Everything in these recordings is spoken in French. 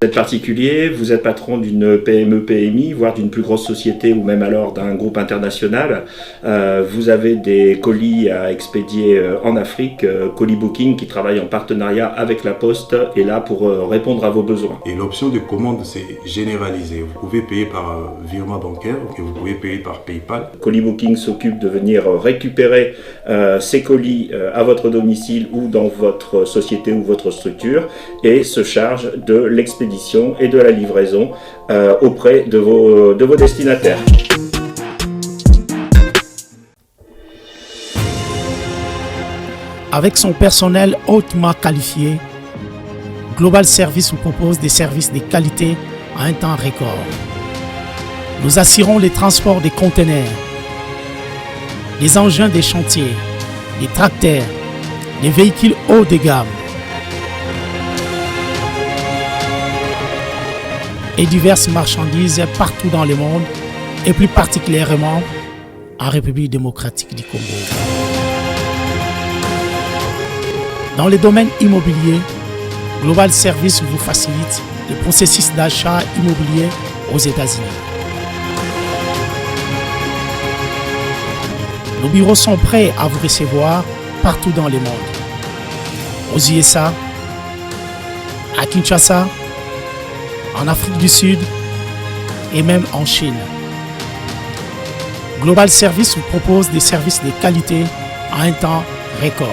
Vous êtes particulier, vous êtes patron d'une PME-PMI, voire d'une plus grosse société ou même alors d'un groupe international. Vous avez des colis à expédier en Afrique. Colis Booking, qui travaille en partenariat avec la Poste, est là pour répondre à vos besoins. Et l'option de commande, c'est généralisé. Vous pouvez payer par virement bancaire ou vous pouvez payer par PayPal. Colis Booking s'occupe de venir récupérer ces colis à votre domicile ou dans votre société ou votre structure et se charge de l'expédition et de la livraison auprès de vos destinataires. Avec son personnel hautement qualifié, Global Service vous propose des services de qualité à un temps record. Nous assurons les transports des conteneurs, les engins des chantiers, les tracteurs, les véhicules haut de gamme et diverses marchandises partout dans le monde et plus particulièrement en République démocratique du Congo. Dans le domaine immobilier, Global Service vous facilite le processus d'achat immobilier aux États-Unis. Nos bureaux sont prêts à vous recevoir partout dans le monde. Aux USA, à Kinshasa, en Afrique du Sud et même en Chine. Global Service vous propose des services de qualité à un temps record.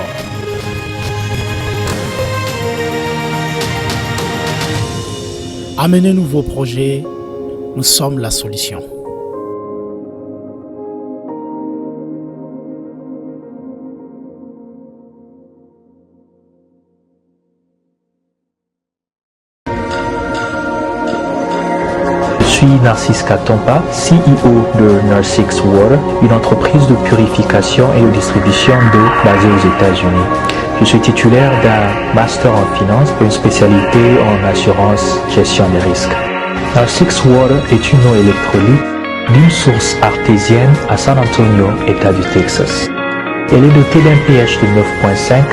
Amenez-nous vos projets, nous sommes la solution. Je suis Narcisse Katompa, CEO de Narsix Water, une entreprise de purification et de distribution d'eau basée aux États-Unis. Je suis titulaire d'un master en finance et une spécialité en assurance gestion des risques. Narsix Water est une eau électrolyte d'une source artésienne à San Antonio, État du Texas. Elle est dotée d'un pH de 9.5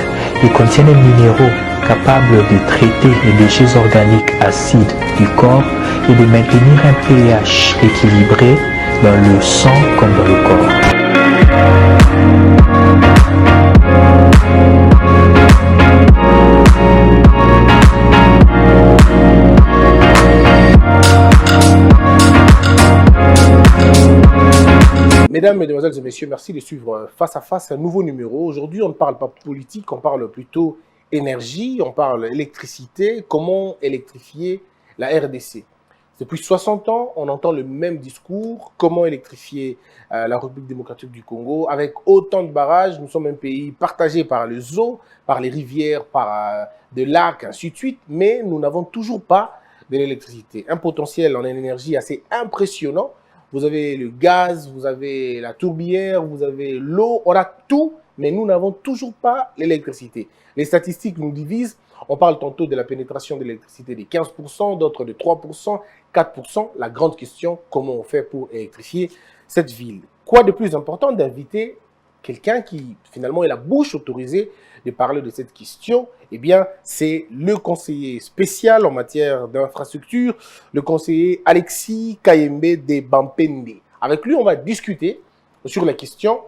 et contient des minéraux capables de traiter les déchets organiques acides du corps et de maintenir un pH équilibré dans le sang comme dans le corps. Mesdames, Mesdemoiselles et Messieurs, merci de suivre Face à Face un nouveau numéro. Aujourd'hui, on ne parle pas politique, on parle plutôt énergie, on parle électricité, comment électrifier la RDC. Depuis 60 ans, on entend le même discours, comment électrifier la République démocratique du Congo. Avec autant de barrages, nous sommes un pays partagé par les eaux, par les rivières, par des lacs, ainsi de suite, mais nous n'avons toujours pas de l'électricité. Un potentiel en énergie assez impressionnant. Vous avez le gaz, vous avez la tourbière, vous avez l'eau, on a tout, mais nous n'avons toujours pas l'électricité. Les statistiques nous divisent. On parle tantôt de la pénétration de l'électricité de 15%, d'autres de 3%, 4%. La grande question, comment on fait pour électrifier cette ville? Quoi de plus important d'inviter quelqu'un qui, finalement, est la bouche autorisée de parler de cette question? Eh bien, c'est le conseiller spécial en matière d'infrastructure, le conseiller Alexis Kayembe de Bampende. Avec lui, on va discuter sur la question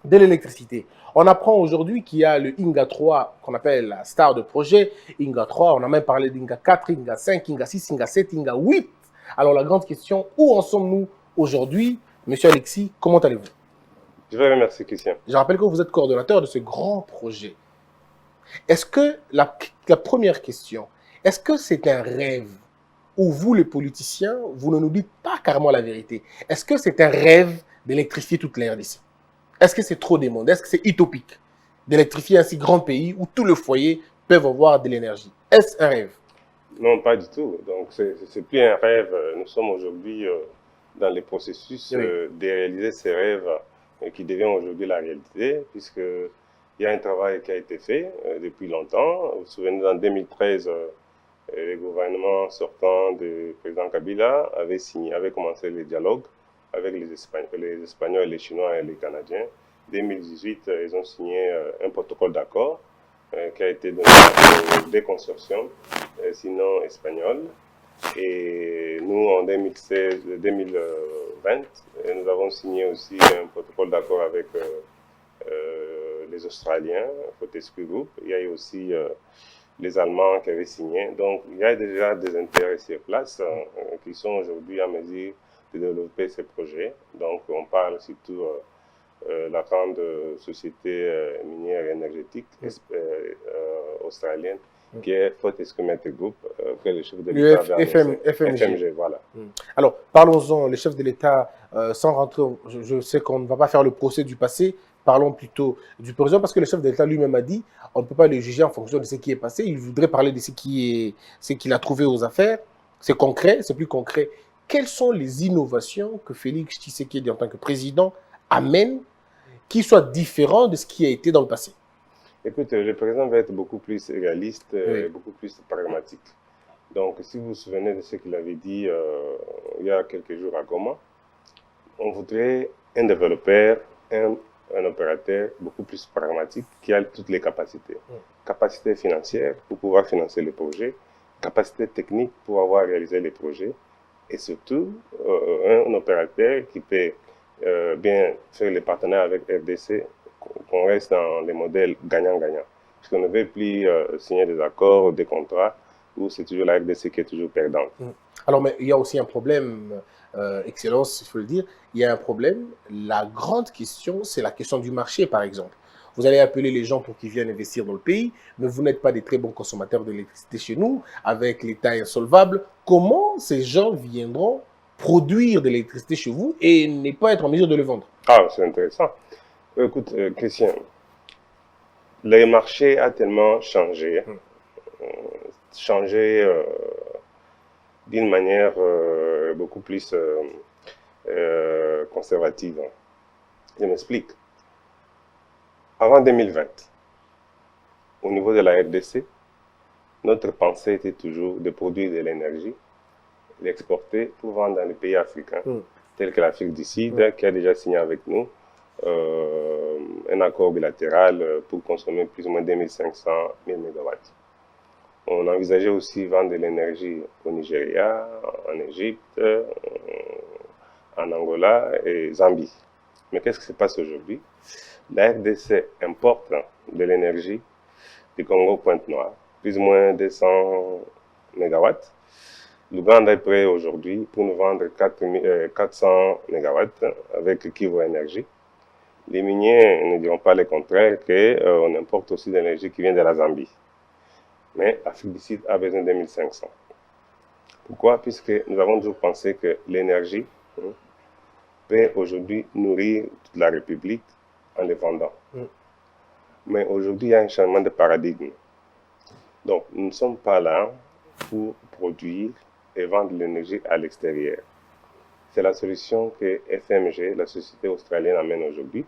de l'électricité. On apprend aujourd'hui qu'il y a le Inga 3 qu'on appelle la star de projet. Inga 3, on a même parlé d'Inga 4, Inga 5, Inga 6, Inga 7, Inga 8. Alors la grande question, où en sommes-nous aujourd'hui? Monsieur Alexis, comment allez-vous? Je vous remercie, Christian. Je rappelle que vous êtes coordonnateur de ce grand projet. Est-ce que, la première question, est-ce que c'est un rêve où vous, les politiciens, vous ne nous dites pas carrément la vérité? Est-ce que c'est un rêve d'électrifier toute la RDC? Est-ce que c'est trop demandé? Est-ce que c'est utopique d'électrifier un si grand pays où tous les foyers peuvent avoir de l'énergie? Est-ce un rêve? Non, pas du tout. Donc, c'est plus un rêve. Nous sommes aujourd'hui dans le processus de réaliser ces rêves qui devient aujourd'hui la réalité, puisqu'il y a un travail qui a été fait depuis longtemps. Vous vous souvenez, en 2013, le gouvernement sortant du président Kabila avait commencé les dialogues avec les Espagnols, les Chinois et les Canadiens. En 2018, ils ont signé un protocole d'accord qui a été donné à des consortiums, sinon espagnols, Et nous, en 2020, nous avons signé aussi un protocole d'accord avec les Australiens, Fortescue Group. Il y a eu aussi les Allemands qui avaient signé. Donc, il y a déjà des intérêts sur place qui sont aujourd'hui à mesure de développer ces projets. Donc, on parle surtout la grande société minière et énergétique australienne qui est Fortescue Metals Group, que le chef de l'État avait annoncé. FMG, voilà. Alors, parlons-en, le chef de l'État, sans rentrer, je sais qu'on ne va pas faire le procès du passé, parlons plutôt du présent, parce que le chef de l'État lui-même a dit, on ne peut pas le juger en fonction de ce qui est passé, il voudrait parler de ce qu'il a trouvé aux affaires, c'est concret, c'est plus concret. Quelles sont les innovations que Félix Tshisekedi, en tant que président, amène, qui soient différentes de ce qui a été dans le passé? Écoute, le président va être beaucoup plus réaliste, beaucoup plus pragmatique. Donc, si vous vous souvenez de ce qu'il avait dit il y a quelques jours à Goma, on voudrait un développeur, un opérateur beaucoup plus pragmatique qui a toutes les capacités. Capacité financière pour pouvoir financer les projets, capacité technique pour avoir réalisé les projets, et surtout un opérateur qui peut bien faire les partenaires avec RDC, qu'on reste dans les modèles gagnant-gagnant. Parce qu'on ne veut plus signer des accords, des contrats, où c'est toujours la RDC qui est toujours perdante. Alors, mais il y a aussi un problème, Excellence, il faut le dire, il y a un problème. La grande question, c'est la question du marché, par exemple. Vous allez appeler les gens pour qu'ils viennent investir dans le pays, mais vous n'êtes pas des très bons consommateurs d'électricité chez nous, avec l'État insolvable. Comment ces gens viendront produire de l'électricité chez vous et ne pas être en mesure de le vendre? Ah, c'est intéressant. Écoute, Christian, le marché a tellement changé, d'une manière beaucoup plus conservative. Je m'explique. Avant 2020, au niveau de la RDC, notre pensée était toujours de produire de l'énergie, l'exporter pour vendre dans les pays africains, tels que l'Afrique du Sud, qui a déjà signé avec nous un accord bilatéral pour consommer plus ou moins 2500 000 MW. On envisageait aussi vendre de l'énergie au Nigeria, en Égypte, en Angola et Zambie. Mais qu'est-ce qui se passe aujourd'hui? La RDC importe de l'énergie du Congo-Pointe-Noire, plus ou moins 200 MW. L'Ouganda est prêt aujourd'hui pour nous vendre 400 MW avec Kivu Énergie. Les miniers ne diront pas le contraire qu'on importe aussi de l'énergie qui vient de la Zambie. Mais l'Afrique du Sud a besoin de 1500. Pourquoi? Puisque nous avons toujours pensé que l'énergie peut aujourd'hui nourrir toute la République en les vendant. Mais aujourd'hui, il y a un changement de paradigme. Donc, nous ne sommes pas là pour produire et vendre l'énergie à l'extérieur. C'est la solution que FMG, la société australienne, amène aujourd'hui.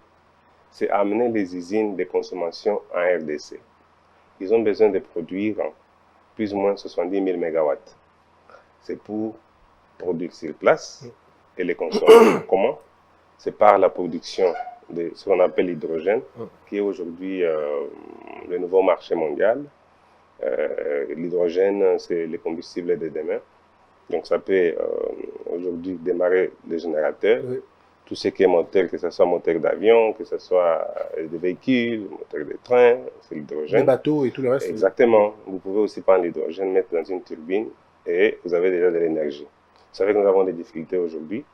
C'est amener les usines de consommation en RDC. Ils ont besoin de produire plus ou moins 70 000 MW. C'est pour produire sur place et les consommer. Comment? C'est par la production de ce qu'on appelle l'hydrogène, qui est aujourd'hui le nouveau marché mondial. L'hydrogène, c'est le combustible de demain. Donc ça peut aujourd'hui démarrer les générateurs, tout ce qui est moteur, que ce soit moteur d'avion, que ce soit des véhicules, moteur de train, c'est l'hydrogène. Des bateaux et tout le reste. Exactement. Vous pouvez aussi prendre l'hydrogène, mettre dans une turbine et vous avez déjà de l'énergie. Vous savez que nous avons des difficultés aujourd'hui.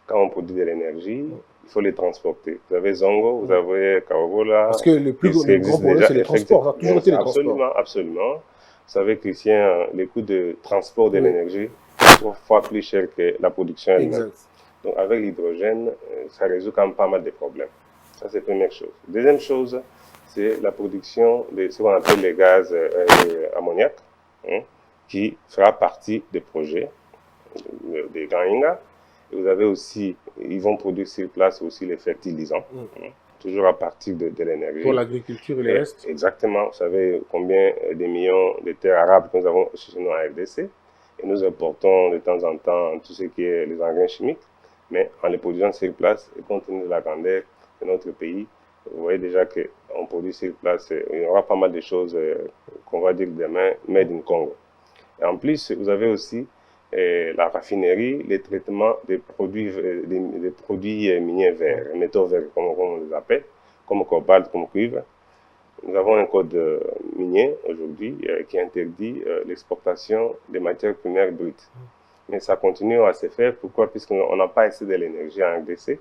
Quand on produit de l'énergie, il faut les transporter. Vous avez Zongo, vous avez Kaogola. Parce que le plus gros problème, c'est les transports. Ça a toujours été les transports. Absolument, absolument. Vous savez, Christian, les coûts de transport de l'énergie sont 3 fois plus chers que la production elle-même. Donc, avec l'hydrogène, ça résout quand même pas mal de problèmes. Ça, c'est la première chose. Deuxième chose, c'est la production de ce qu'on appelle les gaz ammoniac, qui fera partie des projets des Gaïnga. Et vous avez aussi, ils vont produire sur place aussi les fertilisants, toujours à partir de l'énergie. Pour l'agriculture et le reste. Exactement. Vous savez combien de millions de terres arables que nous avons chez nous en RDC. Et nous importons de temps en temps tout ce qui est les engrais chimiques. Mais en les produisant sur place, et compte tenu de la grandeur de notre pays, vous voyez déjà qu'on produit sur place, il y aura pas mal de choses qu'on va dire demain, made in Congo. Et en plus, vous avez aussi la raffinerie, les traitements des produits miniers verts, métaux verts, comme on les appelle, comme cobalt, comme cuivre. Nous avons un code minier aujourd'hui qui interdit l'exportation des matières premières brutes. Mais ça continue à se faire. Pourquoi? Puisqu'on n'a pas assez de l'énergie en RDC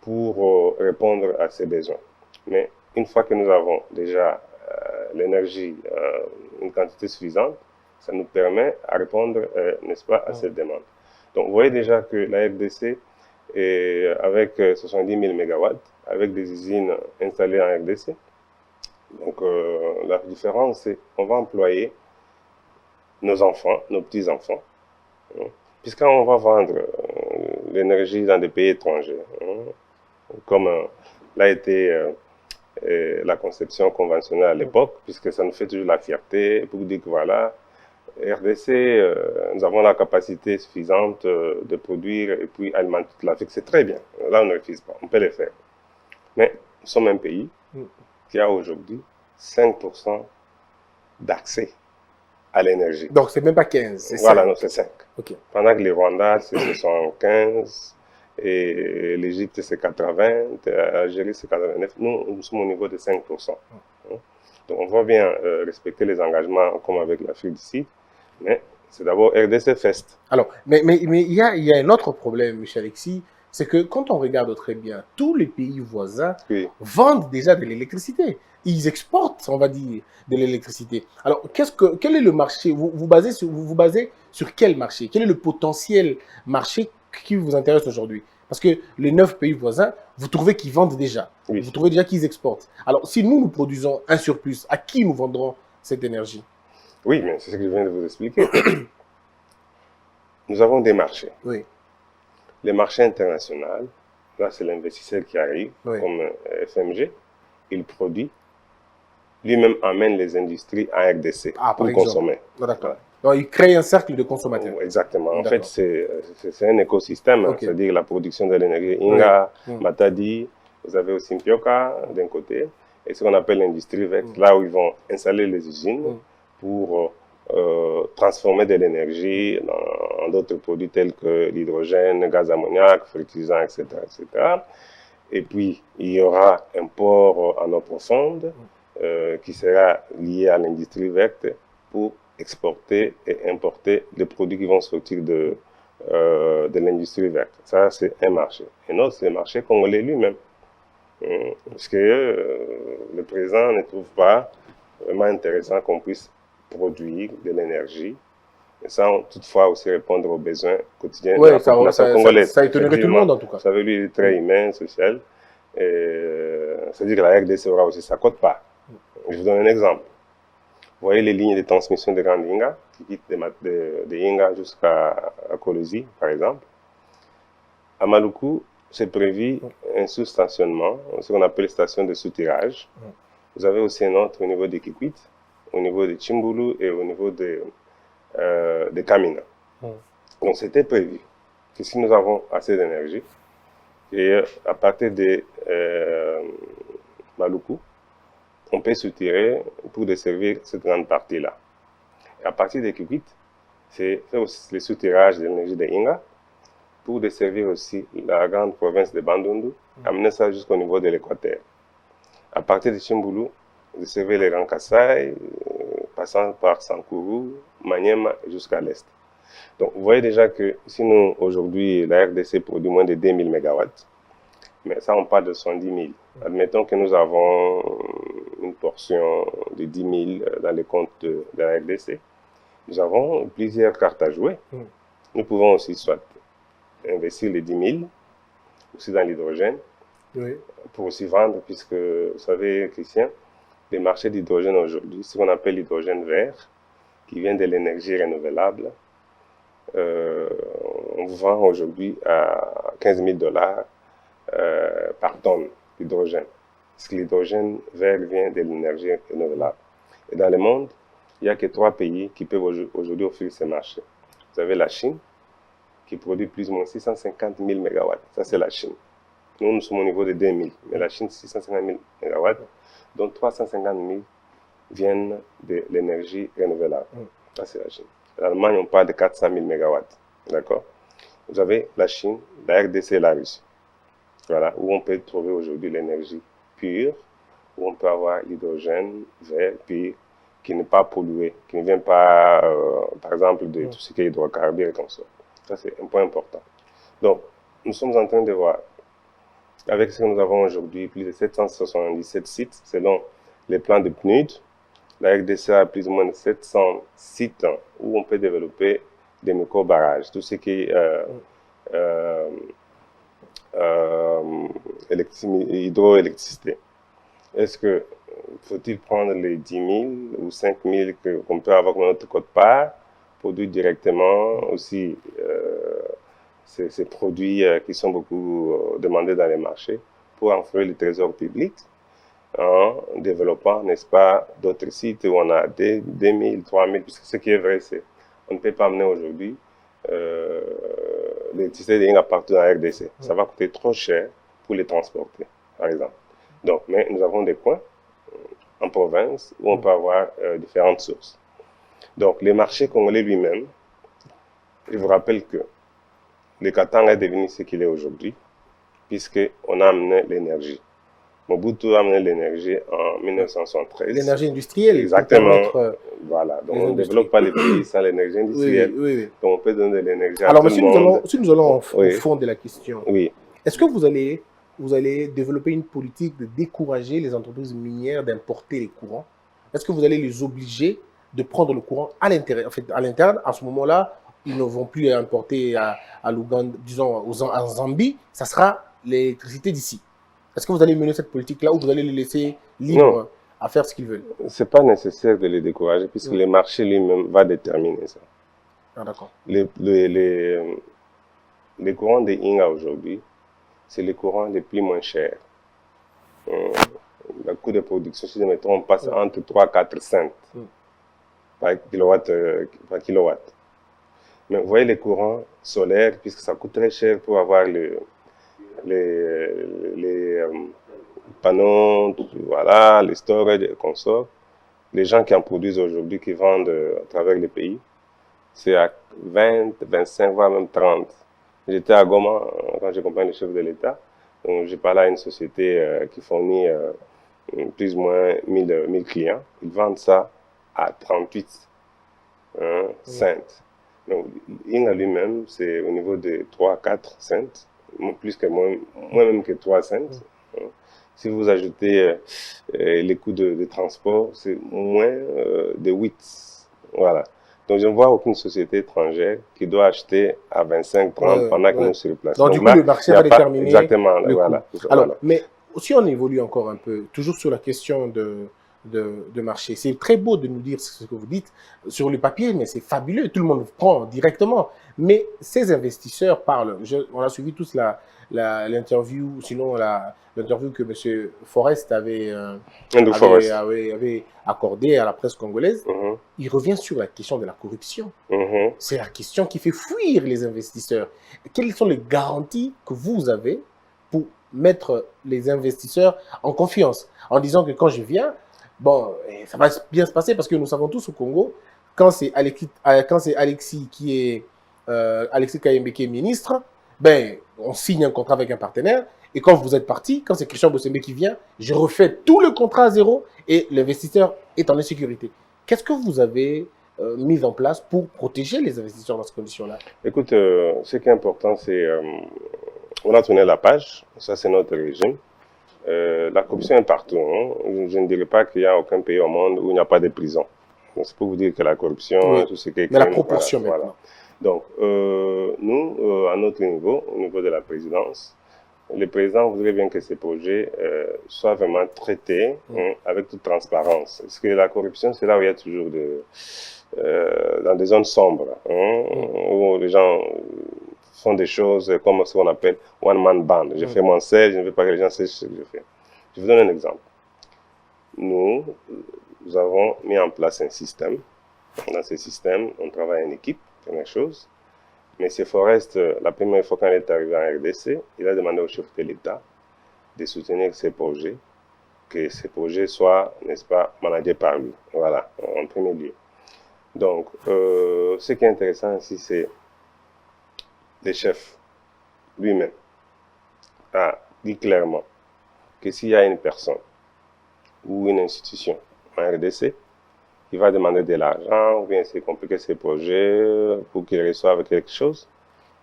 pour répondre à ces besoins. Mais une fois que nous avons déjà l'énergie, une quantité suffisante, ça nous permet à répondre, n'est-ce pas, à cette demande. Donc, vous voyez déjà que la RDC, avec 70 000 MW, avec des usines installées en RDC, donc la différence, c'est qu'on va employer nos enfants, nos petits-enfants, puisqu'on va vendre l'énergie dans des pays étrangers, comme l'a été la conception conventionnelle à l'époque, puisque ça nous fait toujours la fierté pour dire que voilà, RDC, nous avons la capacité suffisante de produire et puis alimenter toute l'Afrique. C'est très bien. Là, on ne refuse pas. On peut le faire. Mais nous sommes un pays qui a aujourd'hui 5% d'accès à l'énergie. Donc, c'est même pas 15, c'est 5. Voilà, non, c'est 5. Okay. Pendant que les Rwandais, c'est 75, et l'Égypte, c'est 80, l'Algérie, c'est 89. Nous sommes au niveau de 5%. Donc, on va bien respecter les engagements comme avec l'Afrique du Sud, mais c'est d'abord RDC Fest. Alors, mais il y a un autre problème, M. Alexis, c'est que quand on regarde très bien, tous les pays voisins vendent déjà de l'électricité. Ils exportent, on va dire, de l'électricité. Alors, quel est le marché? Vous vous basez sur quel marché? Quel est le potentiel marché qui vous intéresse aujourd'hui? Parce que les 9 pays voisins, vous trouvez qu'ils vendent déjà. Vous trouvez déjà qu'ils exportent. Alors, si nous produisons un surplus, à qui nous vendrons cette énergie? Oui, mais c'est ce que je viens de vous expliquer. Nous avons des marchés. Oui. Les marchés internationaux, là, c'est l'investisseur qui arrive, comme FMG. Il produit. Lui-même amène les industries à RDC pour consommer. D'accord. Donc, il crée un cercle de consommateurs. Exactement. En fait, c'est un écosystème, c'est-à-dire la production de l'énergie. Inga, Matadi, vous avez aussi Mpioka d'un côté, et ce qu'on appelle l'industrie verte, là où ils vont installer les usines pour transformer de l'énergie en d'autres produits tels que l'hydrogène, gaz ammoniac, fertilisants, etc., etc. Et puis, il y aura un port en eau profonde qui sera lié à l'industrie verte pour exporter et importer les produits qui vont sortir de l'industrie verte. Ça, c'est un marché. Un autre, c'est le marché congolais lui-même. Parce que le président ne trouve pas vraiment intéressant qu'on puisse produire de l'énergie sans toutefois aussi répondre aux besoins quotidiens de la population congolaise. Ça étonnerait tout le monde en tout cas. Ça veut lui dire très humain, social. C'est-à-dire que la RDC aura aussi sa quote-part. Je vous donne un exemple. Vous voyez les lignes de transmission de Grande Inga qui quittent de Inga jusqu'à Kolosi, par exemple. À Maluku, c'est prévu un sous-stationnement, ce qu'on appelle station de soutirage. Vous avez aussi un autre au niveau de Kikwit, au niveau de Chimbulu et au niveau de Kamina. Donc c'était prévu que si nous avons assez d'énergie, et à partir de Maluku, on peut soutirer pour desservir cette grande partie-là. Et à partir de Kikwit, c'est le soutirage de l'énergie de Inga pour desservir aussi la grande province de Bandundu, amener ça jusqu'au niveau de l'équateur. À partir de Chimbulu, desservir les Grands Kassai, passant par Sankuru, Maniema jusqu'à l'est. Donc vous voyez déjà que si nous, aujourd'hui, la RDC produit moins de 2000 MW, mais ça on parle de 110 000. Admettons que nous avons une portion de 10 000 dans les comptes de la RDC. Nous avons plusieurs cartes à jouer. Nous pouvons aussi soit investir les 10 000, aussi dans l'hydrogène, pour aussi vendre, puisque, vous savez, Christian, les marchés d'hydrogène aujourd'hui, ce qu'on appelle l'hydrogène vert, qui vient de l'énergie renouvelable, on vous vend aujourd'hui à 15 000 $ par tonne d'hydrogène. Parce que l'hydrogène vert vient de l'énergie renouvelable. Et dans le monde, il n'y a que 3 pays qui peuvent aujourd'hui offrir ces marchés. Vous avez la Chine, qui produit plus ou moins 650 000 MW. Ça, c'est la Chine. Nous sommes au niveau de 2000. Mais la Chine, 650 000 MW, dont 350 000 viennent de l'énergie renouvelable. Ça, c'est la Chine. L'Allemagne, on parle de 400 000 mégawatts. D'accord? Vous avez la Chine, la RDC et la Russie. Voilà, où on peut trouver aujourd'hui l'énergie pure, où on peut avoir l'hydrogène vert, pur, qui n'est pas pollué, qui ne vient pas, par exemple, de tout ce qui est hydrocarbures et comme ça. Ça, c'est un point important. Donc, nous sommes en train de voir, avec ce que nous avons aujourd'hui, plus de 777 sites, selon les plans de PNUD. La RDC a plus ou moins de 700 sites où on peut développer des micro-barrages, tout ce qui est hydroélectricité. Est-ce que faut-il prendre les 10 000 ou 5 000 qu'on peut avoir dans notre quote-part, produire directement aussi ces produits qui sont beaucoup demandés dans les marchés pour enflouer le trésor public en développant, n'est-ce pas, d'autres sites où on a des 1000, 3000, puisque ce qui est vrai, c'est on ne peut pas amener aujourd'hui l'électricité partout dans la RDC. Ça va coûter trop cher pour les transporter, par exemple. Donc, mais nous avons des coins en province où on peut avoir différentes sources. Donc, le marché congolais lui-même, je vous rappelle que le Katanga est devenu ce qu'il est aujourd'hui, puisqu'on a amené l'énergie. Mobutu a amené l'énergie en 1973. L'énergie industrielle. Exactement. Voilà. Donc, on ne développe pas les pays sans l'énergie industrielle. Oui. Donc, on peut donner de l'énergie à Alors, tout le monde. si nous allons au fond de la question, oui. Est-ce que vous allez développer une politique de décourager les entreprises minières d'importer les courants? Est-ce que vous allez les obliger de prendre le courant à l'intérieur? En fait, à l'interne, à ce moment-là, ils ne vont plus importer à l'Ouganda, disons, en Zambie. Ça sera l'électricité d'ici. Est-ce que vous allez mener cette politique-là ou vous allez les laisser libres à faire ce qu'ils veulent? Ce n'est pas nécessaire de les décourager puisque le marché lui-même va déterminer ça. Ah, d'accord. Les courants de Inga aujourd'hui, c'est les courants les plus moins chers. Le coût de production, si je me trompe, passe entre 3, 4 cents par kilowatt. Mais vous voyez les courants solaires, puisque ça coûte très cher pour avoir les panneaux, voilà, les storage et consorts. Les gens qui en produisent aujourd'hui, qui vendent à travers les pays, c'est à 20, 25, voire même 30. J'étais à Goma quand j'accompagne le chef de l'État. Donc, j'ai parlé à une société qui fournit plus ou moins 1000 clients. Ils vendent ça à 38 cents. Donc, Inga lui-même, c'est au niveau de 3 4 cents, plus que moins même que 3 cents. Si vous ajoutez les coûts de transport, c'est moins de 8. Voilà. Donc, je ne vois aucune société étrangère qui doit acheter à 25, 30 pendant que nous sur place. Donc, du coup, le marché va déterminer exactement, le voilà. coût. Alors, mais si on évolue encore un peu, toujours sur la question de marché, c'est très beau de nous dire ce que vous dites sur le papier, mais c'est fabuleux, tout le monde prend directement. Mais ces investisseurs parlent. On a suivi tous l'interview, sinon l'interview que M. Forest avait accordée à la presse congolaise. Il revient sur la question de la corruption. C'est la question qui fait fuir les investisseurs. Quelles sont les garanties que vous avez pour mettre les investisseurs en confiance, en disant que quand je viens, bon, ça va bien se passer parce que nous savons tous au Congo, quand c'est Alexis Kayembe qui est ministre, ben, on signe un contrat avec un partenaire. Et quand vous êtes parti, quand c'est Christian Bossembe qui vient, je refais tout le contrat à zéro et l'investisseur est en insécurité. Qu'est-ce que vous avez mis en place pour protéger les investisseurs dans ces conditions-là? Écoute, ce qui est important, c'est on a tourné la page. Ça, c'est notre régime. La corruption est partout. Je ne dirais pas qu'il n'y a aucun pays au monde où il n'y a pas de prison. C'est pour vous dire que la corruption, tout ce qui est mais la proportion maintenant. Voilà. Donc, nous, à notre niveau, au niveau de la présidence, le président voudrait bien que ces projets soient vraiment traités avec toute transparence. Parce que la corruption, c'est là où il y a toujours dans des zones sombres, où les gens font des choses comme ce qu'on appelle one-man band. Je fais mon sel, je ne veux pas que les gens sachent ce que je fais. Je vous donne un exemple. Nous avons mis en place un système. Dans ce système, on travaille en équipe, première chose. Mais ce Forest, la première fois quand il est arrivé en RDC, il a demandé au chef de l'État de soutenir ces projets, que ces projets soient, n'est-ce pas, managés par lui. Voilà, en premier lieu. Donc, ce qui est intéressant ici, c'est le chef lui-même a dit clairement que s'il y a une personne ou une institution en RDC qui va demander de l'argent ou bien essayer de compliquer ses projets pour qu'il reçoive quelque chose,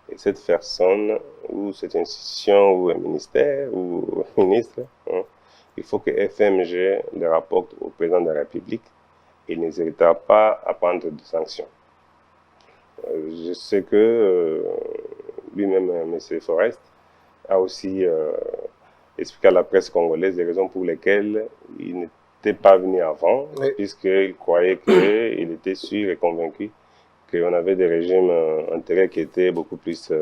et cette personne ou cette institution ou un ministère ou un ministre, hein, il faut que FMG le rapporte au président de la République. Il n'hésitera pas à prendre des sanctions. Je sais que lui-même, M. Forest, a aussi expliqué à la presse congolaise les raisons pour lesquelles il n'était pas venu avant, oui, puisqu'il croyait qu'il était sûr et convaincu qu'on avait des régimes antérieurs qui étaient beaucoup plus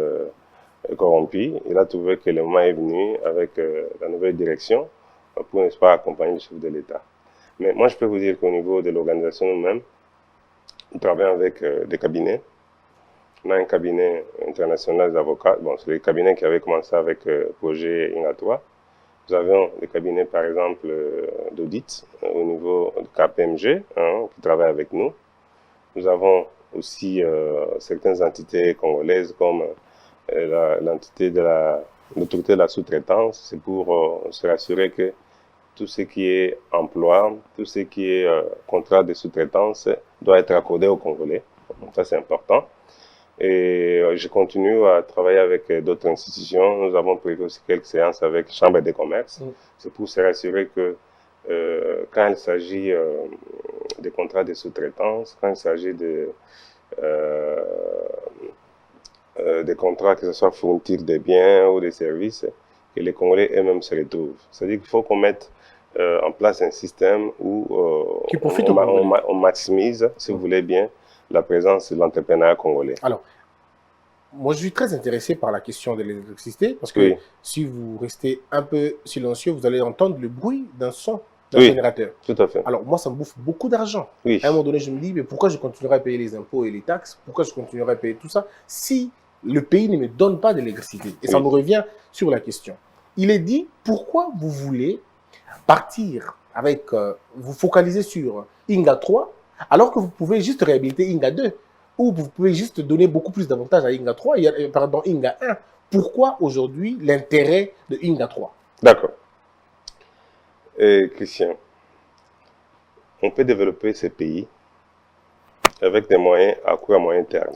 corrompus. Il a trouvé que le moment est venu avec la nouvelle direction pour, n'est-ce pas, accompagner le chef de l'État. Mais moi, je peux vous dire qu'au niveau de l'organisation nous-mêmes, nous travaillons avec des cabinets. On a un cabinet international d'avocats. Bon, c'est le cabinet qui avait commencé avec le projet INGA 3. Nous avons des cabinets, par exemple, d'audit au niveau de KPMG, hein, qui travaillent avec nous. Nous avons aussi certaines entités congolaises comme l'entité de l'autorité de la sous-traitance. C'est pour se rassurer que tout ce qui est emploi, tout ce qui est contrat de sous-traitance doit être accordé aux Congolais. Donc, ça, c'est important. Et je continue à travailler avec d'autres institutions. Nous avons prévu aussi quelques séances avec Chambre des commerces. C'est pour se rassurer que quand il s'agit des contrats de sous-traitance, quand il s'agit des contrats, que ce soit fourniture des biens ou des services, que les Congolais eux-mêmes se retrouvent. C'est-à-dire qu'il faut qu'on mette en place un système où on maximise, si vous voulez bien, la présence de l'entrepreneuriat congolais. Alors, moi je suis très intéressé par la question de l'électricité, parce que si vous restez un peu silencieux, vous allez entendre le bruit d'un son d'un générateur. Tout à fait. Alors moi, ça me bouffe beaucoup d'argent. À un moment donné, je me dis, mais pourquoi je continuerai à payer les impôts et les taxes? Pourquoi je continuerai à payer tout ça si le pays ne me donne pas d'électricité? Et ça me revient sur la question. Il est dit, pourquoi vous voulez partir avec, vous focaliser sur INGA 3, alors que vous pouvez juste réhabiliter INGA 2, ou vous pouvez juste donner beaucoup plus d'avantages à INGA 3, pardon, INGA 1. Pourquoi aujourd'hui l'intérêt de INGA 3? D'accord. Christian, on peut développer ces pays avec des moyens à court et à moyen terme.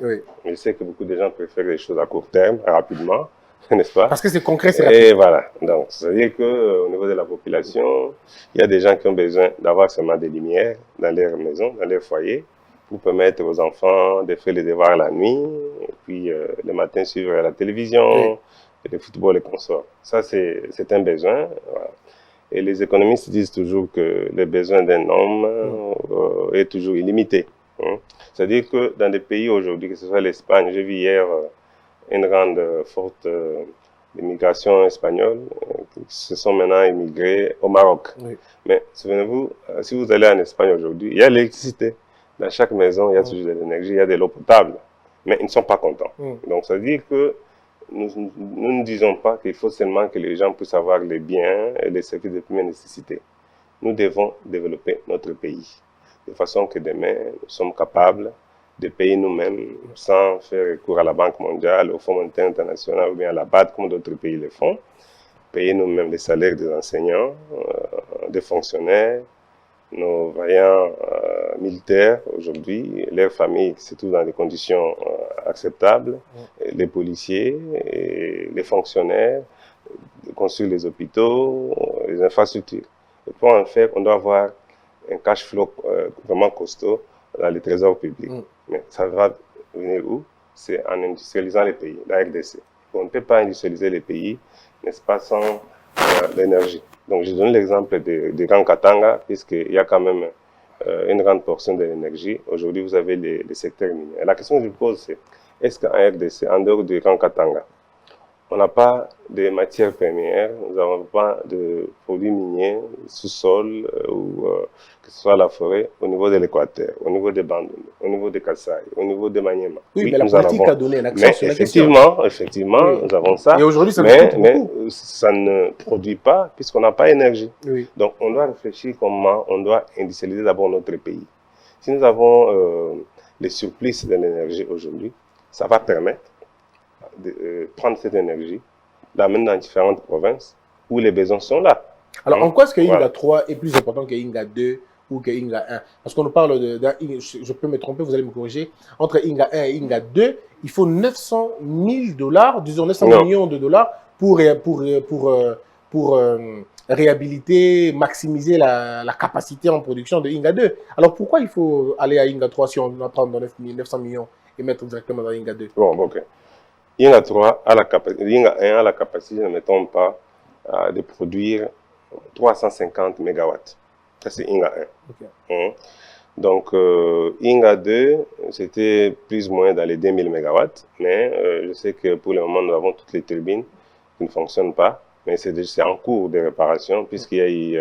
Je sais que beaucoup de gens préfèrent les choses à court terme, rapidement, n'est-ce pas? Parce que c'est concret, c'est rapide. Et voilà. Donc, c'est-à-dire qu'au niveau de la population, il y a des gens qui ont besoin d'avoir seulement des lumières dans leur maison, dans leur foyer, pour permettre aux enfants de faire les devoirs la nuit, et puis le matin suivre la télévision, et le football et consorts. Ça, c'est un besoin. Voilà. Et les économistes disent toujours que le besoin d'un homme est toujours illimité. C'est-à-dire que dans des pays aujourd'hui, que ce soit l'Espagne, j'ai vu hier une grande forte immigration espagnole qui se sont maintenant immigrés au Maroc. Mais souvenez-vous, si vous allez en Espagne aujourd'hui, il y a l'électricité. Dans chaque maison, il y a toujours de l'énergie, il y a de l'eau potable. Mais ils ne sont pas contents. Donc ça veut dire que nous ne disons pas qu'il faut seulement que les gens puissent avoir les biens et les services de première nécessité. Nous devons développer notre pays de façon que demain, nous sommes capables de payer nous-mêmes sans faire recours à la Banque mondiale, au Fonds monétaire international ou bien à la BAD comme d'autres pays le font. Payer nous-mêmes les salaires des enseignants, des fonctionnaires, nos vaillants militaires aujourd'hui, leurs familles se trouvent dans des conditions acceptables, les policiers, et les fonctionnaires, construire les hôpitaux, les infrastructures. Et pour en faire, on doit avoir un cash flow vraiment costaud dans les trésors publics. Mais ça va venir où? C'est en industrialisant les pays, la RDC. On ne peut pas industrialiser les pays, n'est-ce pas, sans l'énergie. Donc, je donne l'exemple de Grand Katanga, puisqu'il y a quand même une grande portion de l'énergie. Aujourd'hui, vous avez les secteurs miniers. Et la question que je pose, c'est est-ce qu'en RDC, en dehors du Grand Katanga, on n'a pas de matières premières, nous n'avons pas de produits miniers, sous-sol, ou que ce soit la forêt, au niveau de l'Équateur, au niveau des Bandundu, au niveau des Kasaï, au niveau des Maniema. Oui, mais la politique a donné l'accent sur la question. Effectivement, nous avons ça. Et aujourd'hui, ça mais ça ne produit pas puisqu'on n'a pas d'énergie. Donc, on doit réfléchir comment on doit industrialiser d'abord notre pays. Si nous avons les surplus de l'énergie aujourd'hui, ça va permettre de prendre cette énergie, l'amener dans différentes provinces où les besoins sont là. Alors, en quoi est-ce que Inga 3 est plus important que Inga 2 ou que Inga 1? Parce qu'on nous parle je peux me tromper, vous allez me corriger, entre Inga 1 et Inga 2, il faut 900 000 $, disons 900 millions de dollars pour réhabiliter, maximiser la capacité en production de Inga 2. Alors, pourquoi il faut aller à Inga 3 si on doit prendre 900 millions et mettre directement dans Inga 2? Bon, ok. Inga 3 a la capacité, Inga 1 a la capacité, ne mettons pas, de produire 350 mégawatts. Ça, c'est Inga 1. Okay. Donc, Inga 2, c'était plus ou moins dans les 2000 mégawatts, mais je sais que pour le moment, nous avons toutes les turbines qui ne fonctionnent pas, mais c'est en cours de réparation, puisqu'il y a eu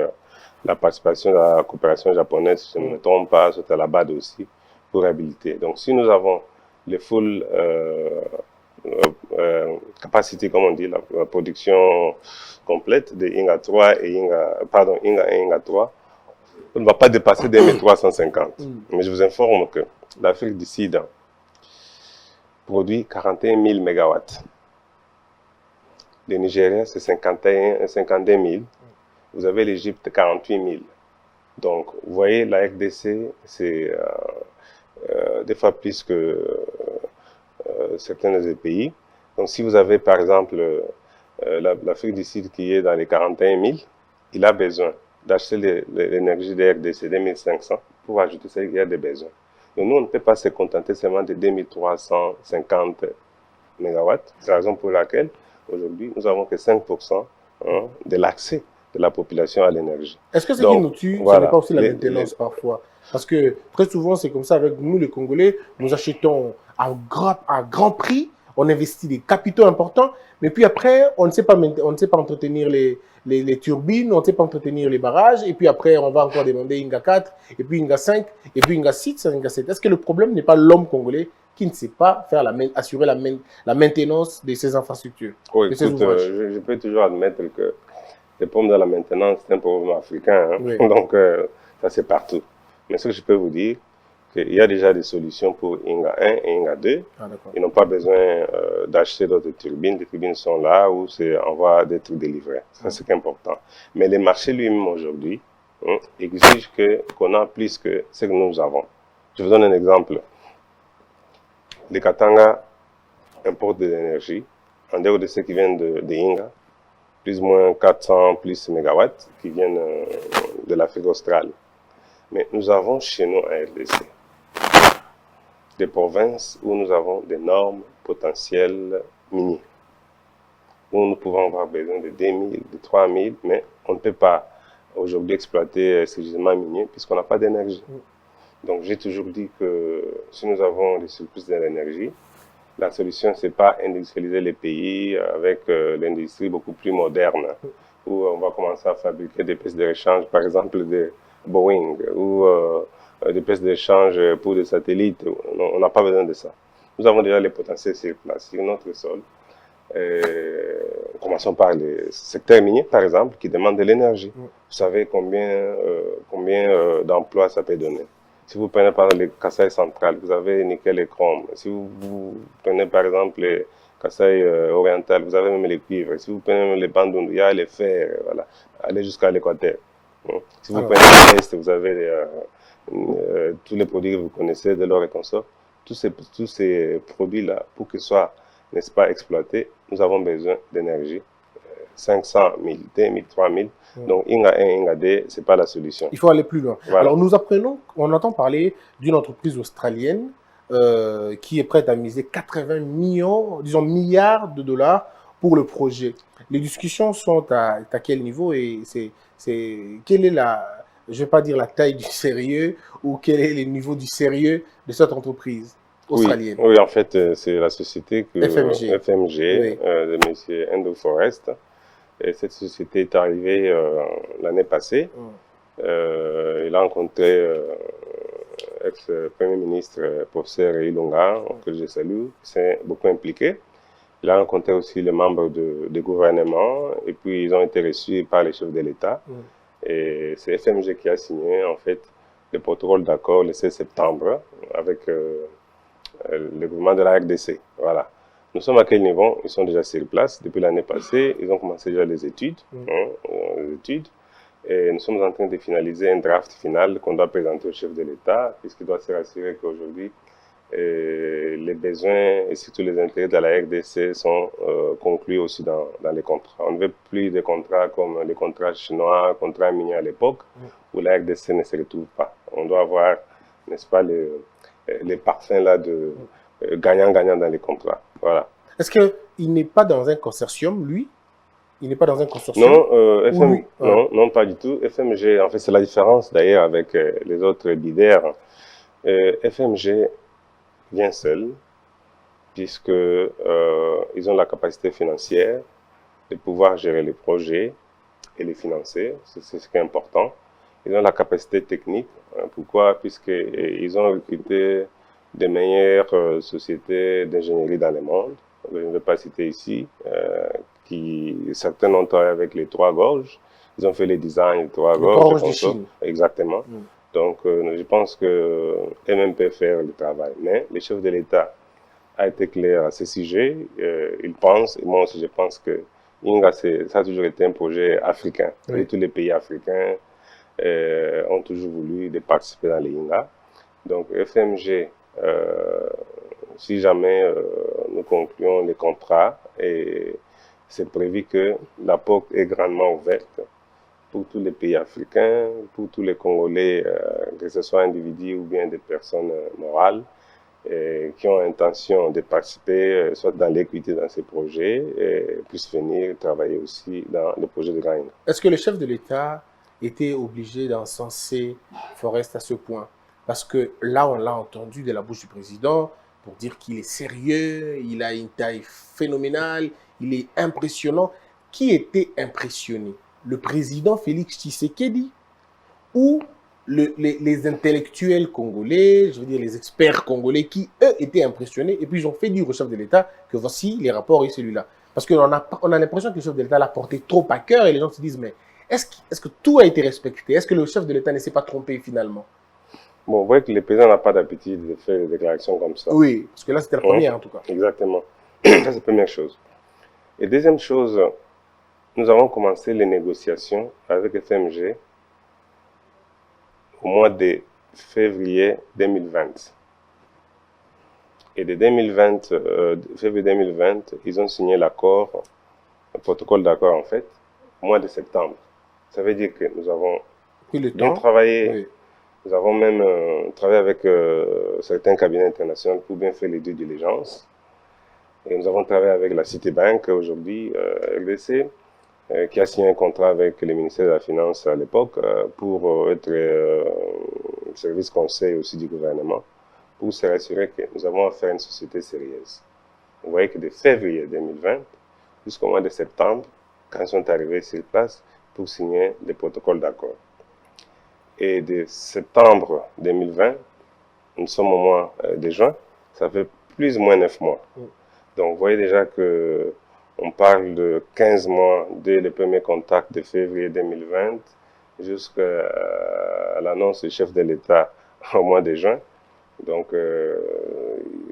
la participation de la coopération japonaise, si je ne me trompe pas, c'était à la BAD aussi, pour réhabiliter. Donc, si nous avons les full capacité, comme on dit, la production complète de Inga 3 et Inga 1 et Inga 3, on ne va pas dépasser 2350. Mais je vous informe que l'Afrique du Sud produit 41 000 mégawatts. Le Nigeria, c'est 52 000. Vous avez l'Égypte, 48 000. Donc, vous voyez, la RDC, c'est des fois plus que certains des pays. Donc, si vous avez, par exemple, l'Afrique du Sud qui est dans les 41 000, il a besoin d'acheter l'énergie de RDC 2500 pour ajouter ça, il y a des besoins. Donc, nous, on ne peut pas se contenter seulement de 2350 mégawatts. C'est la raison pour laquelle, aujourd'hui, nous n'avons que 5% de l'accès de la population à l'énergie. Est-ce que ce qui nous tue, ce n'est pas aussi la maintenance parfois? Parce que très souvent, c'est comme ça avec nous, les Congolais, nous achetons à grand prix, on investit des capitaux importants, mais puis après, on ne sait pas entretenir les turbines, on ne sait pas entretenir les barrages, et puis après, on va encore demander Inga 4, et puis Inga 5, et puis Inga 6, Inga 7. Est-ce que le problème n'est pas l'homme congolais qui ne sait pas faire assurer la maintenance de ces infrastructures? Oui, écoute, je peux toujours admettre que les problèmes de la maintenance, c'est un problème africain, hein? Oui. Donc ça c'est partout. Mais ce que je peux vous dire, qu'il y a déjà des solutions pour Inga 1 et Inga 2. Ils n'ont pas besoin d'acheter d'autres turbines. Les turbines sont là où on va d'être délivré. Ça, c'est important. Mais les marchés lui-même aujourd'hui exigent qu'on a plus que ce que nous avons. Je vous donne un exemple. Les Katanga importent de l'énergie, en dehors de ce qui vient de Inga, plus ou moins 400 plus mégawatts qui viennent de l'Afrique australe. Mais nous avons chez nous à RDC des provinces où nous avons d'énormes potentiels miniers, où nous pouvons avoir besoin de 2000, de 3000, mais on ne peut pas aujourd'hui exploiter ces gisements miniers puisqu'on n'a pas d'énergie. Donc j'ai toujours dit que si nous avons des surplus de l'énergie, la solution, ce n'est pas industrialiser les pays avec l'industrie beaucoup plus moderne, où on va commencer à fabriquer des pièces de rechange, par exemple de Boeing, ou des pièces d'échange pour des satellites. On n'a pas besoin de ça. Nous avons déjà les potentiels sur place, sur notre sol. Commençons par les secteurs miniers, par exemple, qui demandent de l'énergie. Vous savez combien d'emplois ça peut donner. Si vous prenez par exemple les Kasaï centrales, vous avez nickel et chrome. Si vous prenez par exemple les Kasaï orientales, vous avez même les cuivres. Si vous prenez même les Bandundu, il y a les fers, voilà, aller jusqu'à l'Équateur. Si vous prenez l'Est, vous avez tous les produits que vous connaissez, de l'or et consorts. Tous ces produits-là, pour qu'ils soient, n'est-ce pas, exploités, nous avons besoin d'énergie. 500 000, 2000, 3000. Donc, Inga 1, Inga 2, ce n'est pas la solution. Il faut aller plus loin. Voilà. Alors, nous apprenons, on entend parler d'une entreprise australienne qui est prête à miser 80 millions, disons milliards de dollars pour le projet. Les discussions sont à quel niveau et quelle est je ne vais pas dire la taille du sérieux ou quel est le niveau du sérieux de cette entreprise australienne? Oui, en fait, c'est la société FMG oui. De M. Andrew Forrest. Et cette société est arrivée l'année passée. Il a rencontré ex-premier ministre professeur Ilunga, que je salue, qui s'est beaucoup impliqué. Il a rencontré aussi les membres du gouvernement et puis ils ont été reçus par les chefs de l'État. Et c'est FMG qui a signé en fait le protocole d'accord le 16 septembre avec le gouvernement de la RDC. Voilà. Nous sommes à quel niveau? Ils sont déjà sur place. Depuis l'année passée, ils ont commencé déjà les études. Et nous sommes en train de finaliser un draft final qu'on doit présenter au chef de l'État, puisqu'il doit se rassurer qu'aujourd'hui, les besoins et surtout les intérêts de la RDC sont conclus aussi dans les contrats. On ne veut plus des contrats comme les contrats chinois, contrats miniers à l'époque, où la RDC ne se retrouve pas. On doit avoir, n'est-ce pas, les parfums là de gagnant-gagnant dans les contrats. Voilà. Est-ce qu'il n'est pas dans un consortium, lui? Il n'est pas dans un consortium? Non, non, pas du tout. FMG, en fait, c'est la différence d'ailleurs avec les autres leaders. FMG vient seul, puisque ils ont la capacité financière de pouvoir gérer les projets et les financer. C'est ce qui est important. Ils ont la capacité technique. Pourquoi? Puisqu'ils ont recruté des meilleures sociétés d'ingénierie dans le monde. Je ne vais pas citer ici, certains ont travaillé avec les Trois Gorges. Ils ont fait les designs des Trois Gorges. De Chine. Exactement. Donc, je pense que eux-mêmes peuvent faire le travail. Mais le chef de l'État a été clair à ce sujet. Il pense, et moi aussi je pense que INGA, ça a toujours été un projet africain. Et tous les pays africains ont toujours voulu participer dans les INGA. Donc, FMG, si jamais nous concluons les contrats, et c'est prévu que la porte est grandement ouverte pour tous les pays africains, pour tous les Congolais, que ce soit individus ou bien des personnes morales, qui ont intention de participer soit dans l'équité dans ces projets, et puissent venir travailler aussi dans le projet de Grand Inga. Est-ce que le chef de l'État était obligé d'encenser Forest à ce point? Parce que là, on l'a entendu de la bouche du président pour dire qu'il est sérieux, il a une taille phénoménale, il est impressionnant. Qui était impressionné? Le président Félix Tshisekedi ou les intellectuels congolais, je veux dire les experts congolais qui, eux, étaient impressionnés et puis ils ont fait dire au chef de l'État que voici les rapports et celui-là. Parce qu'on a l'impression que le chef de l'État l'a porté trop à cœur et les gens se disent, mais est-ce que tout a été respecté? Est-ce que le chef de l'État ne s'est pas trompé finalement? Bon, vous voyez que le président n'a pas d'habitude de faire des déclarations comme ça. Oui, parce que là, c'était la première en tout cas. Exactement. Ça, c'est la première chose. Et deuxième chose, nous avons commencé les négociations avec FMG au mois de février 2020. Et de février 2020, ils ont signé l'accord, le protocole d'accord en fait, au mois de septembre. Ça veut dire que nous avons bien travaillé. Oui. Nous avons même travaillé avec certains cabinets internationaux pour bien faire les due diligence. Et nous avons travaillé avec la Citibank aujourd'hui, RDC, qui a signé un contrat avec le ministère de la Finance à l'époque pour être service conseil aussi du gouvernement, pour se rassurer que nous avons affaire à une société sérieuse. Vous voyez que de février 2020 jusqu'au mois de septembre, quand ils sont arrivés sur place pour signer le protocole d'accord. Et de septembre 2020, nous sommes au mois de juin, ça fait plus ou moins 9 mois. Donc vous voyez déjà que on parle de 15 mois dès le premier contact de février 2020 jusqu'à l'annonce du chef de l'État au mois de juin. Donc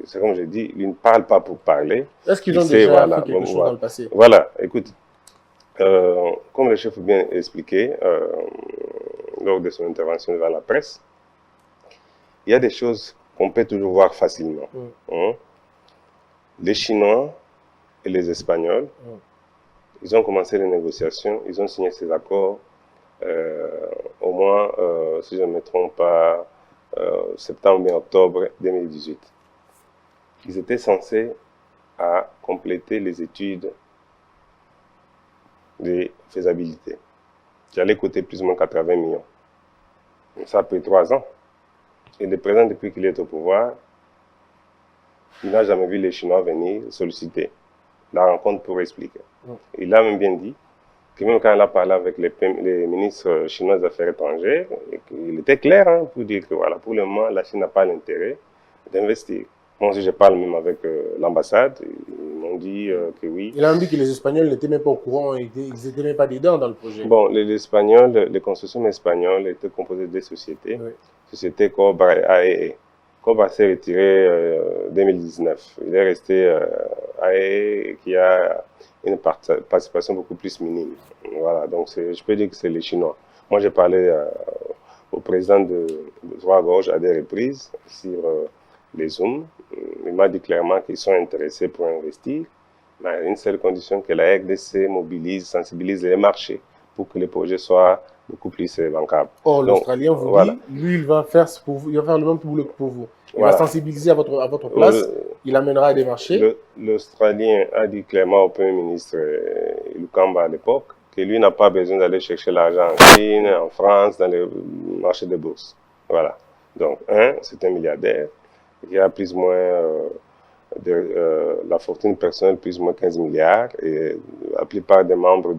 c'est comme je dis, ils ne parlent pas pour parler. Est-ce qu'ils ont déjà fait quelque chose dans le passé? Voilà, écoute, comme le chef a bien expliqué, lors de son intervention devant la presse, il y a des choses qu'on peut toujours voir facilement. Les Chinois et les Espagnols, ils ont commencé les négociations, ils ont signé ces accords au mois, si je ne me trompe pas, septembre et octobre 2018. Ils étaient censés à compléter les études de faisabilité, qui allait coûter plus ou moins 80 millions. Ça a pris 3 ans. Et le président, depuis qu'il est au pouvoir, il n'a jamais vu les Chinois venir solliciter la rencontre pour expliquer. Il a même bien dit que même quand il a parlé avec les ministres chinois des Affaires étrangères, il était clair pour dire que voilà, pour le moment, la Chine n'a pas l'intérêt d'investir. Moi aussi, je parle même avec l'ambassade. Ils m'ont dit que oui. Il a dit que les Espagnols n'étaient même pas au courant, ils n'étaient même pas dedans dans le projet. Bon, les Espagnols, les consortiums espagnols étaient composés de 2 sociétés. société Cobra AEE. Cobra s'est retiré en 2019. Il est resté AEE qui a une participation beaucoup plus minime. Voilà, donc je peux dire que c'est les Chinois. Moi, j'ai parlé au président de Droit-Gauche à des reprises sur les Zooms. Il m'a dit clairement qu'ils sont intéressés pour investir, mais à une seule condition, que la RDC mobilise, sensibilise les marchés pour que les projets soient beaucoup plus bancables. Or, l'Australien vous dit, lui, il va faire le même boulot que pour vous. Il va sensibiliser à votre place, il amènera des marchés. L'Australien a dit clairement au Premier ministre Lukamba à l'époque que lui n'a pas besoin d'aller chercher l'argent en Chine, en France, dans les marchés de bourse. Voilà. Donc, c'est un milliardaire qui a plus ou moins la fortune personnelle, plus ou moins 15 milliards, et la plupart des membres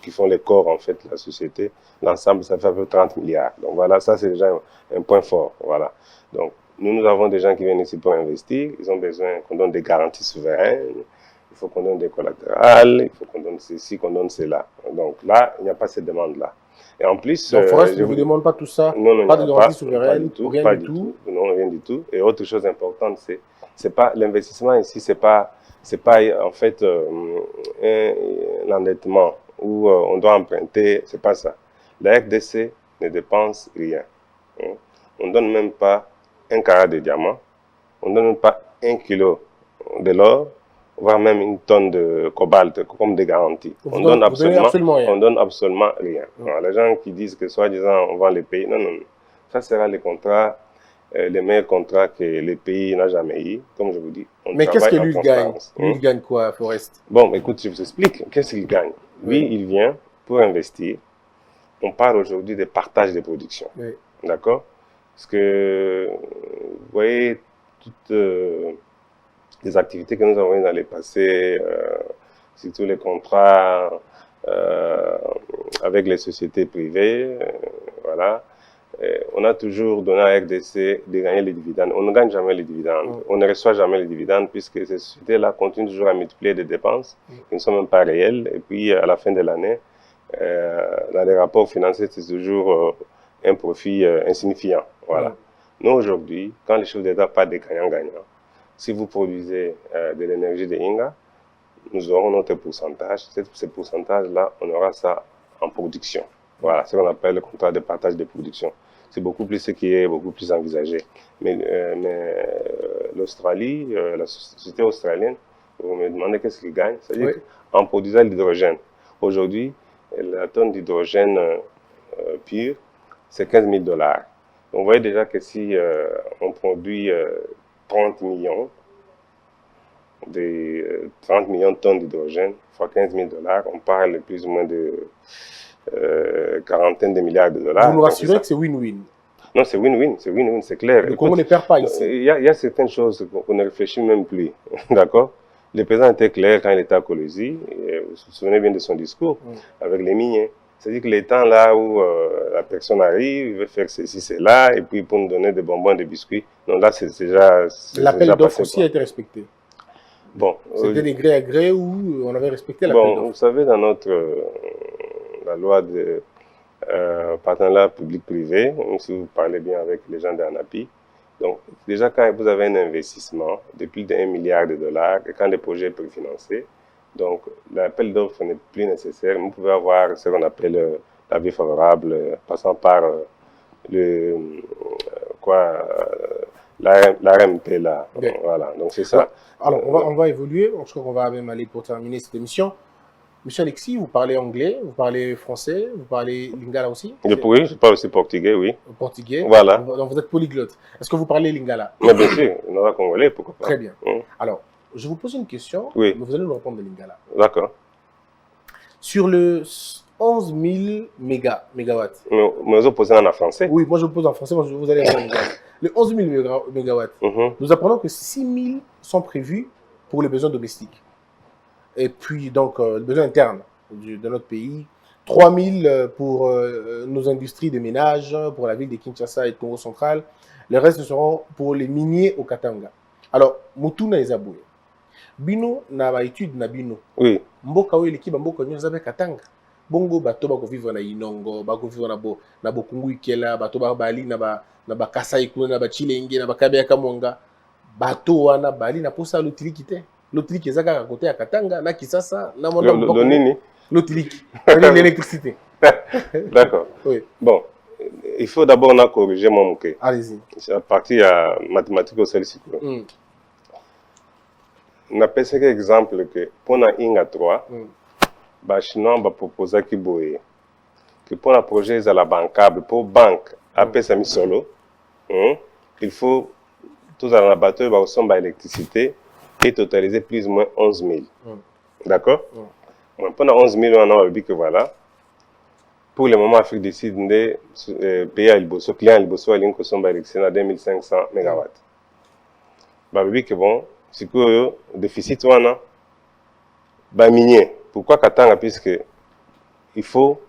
qui font les corps en fait de la société, l'ensemble ça fait à peu près 30 milliards. Donc voilà, ça c'est déjà un point fort. Voilà. Donc nous avons des gens qui viennent ici pour investir, ils ont besoin qu'on donne des garanties souveraines, il faut qu'on donne des collatérales, il faut qu'on donne ceci, qu'on donne cela. Donc là, il n'y a pas cette demande-là. Et en plus, donc Forest ne vous demande pas tout ça, non, pas de garantie souveraine, rien du tout. Non, rien du tout. Et autre chose importante, c'est pas l'investissement ici, c'est pas en fait l'endettement où on doit emprunter, c'est pas ça. La RDC ne dépense rien. On ne donne même pas un carat de diamant, on ne donne même pas 1 kilo de l'or, voire même une tonne de cobalt comme des garanties. On donne absolument rien. Alors, les gens qui disent que soi-disant on va les payer, non. Ça sera les contrats, les meilleurs contrats que les pays n'ont jamais eu. Comme je vous dis, mais qu'est-ce que lui gagne? Lui, il gagne quoi, Forest? Bon, écoute, je vous explique. Qu'est-ce qu'il gagne? Lui, il vient pour investir. On parle aujourd'hui de partage de production. Oui. D'accord? Parce que, vous voyez, toutes les activités que nous avons eues dans le passé, surtout les contrats avec les sociétés privées, voilà. On a toujours donné à RDC de gagner les dividendes. On ne gagne jamais les dividendes. On ne reçoit jamais les dividendes puisque ces sociétés-là continuent toujours à multiplier des dépenses qui ne sont même pas réelles. Et puis, à la fin de l'année, dans les rapports financiers, c'est toujours un profit insignifiant. Voilà. Nous, aujourd'hui, quand les chefs d'État parlent de gagnant-gagnant, si vous produisez de l'énergie de Inga, nous aurons notre pourcentage. Ce pourcentage-là, on aura ça en production. Voilà, c'est ce qu'on appelle le contrat de partage de production. C'est beaucoup plus ce qui est beaucoup plus envisagé. Mais l'Australie, la société australienne, vous me demandez qu'est-ce qu'ils gagnent. C'est-à-dire qu'en produisant l'hydrogène, aujourd'hui, la tonne d'hydrogène pur, c'est 15 000 $. Donc, vous voyez déjà que si on produit 30 millions de tonnes d'hydrogène, fois 15 000 $, on parle plus ou moins de quarantaine de milliards de dollars. Vous nous rassurez que c'est win-win? Non, c'est win-win, c'est clair. Le Congo ne perd pas ici. Il y a certaines choses qu'on ne réfléchit même plus, d'accord? Le président était clair quand il était à Colosie, vous vous souvenez bien de son discours, avec les miniers. C'est-à-dire que les temps là où la personne arrive, il veut faire ceci, cela, et puis pour nous donner des bonbons, des biscuits, non, là c'est déjà... L'appel d'offres aussi a été respecté. Bon. C'était des gré à gré où on avait respecté l'appel d'offres. Vous savez, dans la loi de partenariat public-privé, si vous parlez bien avec les gens d'ANAPI, donc déjà quand vous avez un investissement de plus d'1 milliard de dollars et quand le projet est préfinancé, donc l'appel d'offres n'est plus nécessaire. Vous pouvez avoir ce qu'on appelle l'avis favorable passant par l'ARMP là. Voilà, donc c'est ça. Alors on va évoluer, je crois qu'on va même aller pour terminer cette émission. Monsieur Alexis, vous parlez anglais, vous parlez français, vous parlez lingala aussi? Oui, je parle aussi portugais, oui. Portugais. Voilà. Donc vous êtes polyglotte. Est-ce que vous parlez lingala? Mais bien sûr, on aura congolais, pourquoi pas. Très bien. Alors, je vous pose une question, mais vous allez nous répondre de lingala. D'accord. Sur le 11 000 mégawatts. Mais vous posez en français? Oui, moi je vous pose en français, vous allez répondre en lingala. Le 11 000 mégawatts, nous apprenons que 6 000 sont prévus pour les besoins domestiques. Et puis, donc, les besoins internes de notre pays. 3 000 pour nos industries de ménage, pour la ville de Kinshasa et de Congo central. Le reste seront pour les miniers au Katanga. Alors, Mutuna Ezaboué. Bino na ba étude na bino. Oui. Mboka oyo l'équipe mboka nyo zabe Katanga. bongo bato bako vivre na Inongo, bako vivre na Bokungu Ikela, bato ba bali na ba Kasai kuna na ba Chilenge na ba Kabea Kamonga, bato wana bali na posa lotiliki te. Lotiliki ezaka à côté ya Katanga na Kisasa na Monda Le nini? Lotiliki, l'électricité. D'accord. Oui. Bon, il faut d'abord corriger mon moquet. Allez-y. C'est à partir à mathématiques au seul cycle. On appelle ça exemple que pour la Inga 3, les Chinois ont proposé que pour un projet de la bancable, pour banque, après ça mis solo, il faut tous dans la bateau, il va l'électricité et totaliser plus ou moins 11 000. D'accord? Pendant 11 000, on a vu que voilà, pour le moment, l'Afrique décide de payer à l'Ibosso, client à l'Ibosso, à l'électricité à 2500 MW. Bah, oui, que bon, c'est que le déficit, on a, bah, minier. Pourquoi Katanga? Puisque il faut,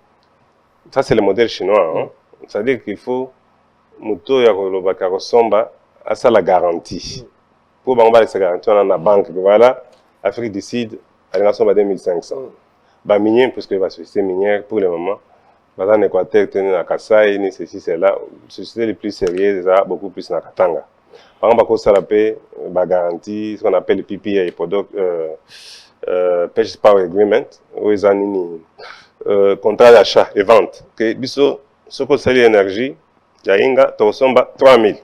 ça c'est le modèle chinois, hein? C'est-à-dire qu'il faut, moto ya kolobaka resomba à ça la garantie. Pour bamba cette garantie, on a la banque, voilà, l'Afrique décide, elle a 2500. Bah, minier, parce que la société minière, pour le moment, dans l'Équateur, tenir à Kassai, ni ceci, c'est là, société les plus sérieuses, beaucoup plus dans Katanga. Par exemple, ça la paix, bah, garantie, ce qu'on appelle le PPA, Purchase Power Agreement, où ils ont contrat d'achat et vente. Que biso, ce que c'est l'énergie, il y a inga, tosomba 3000.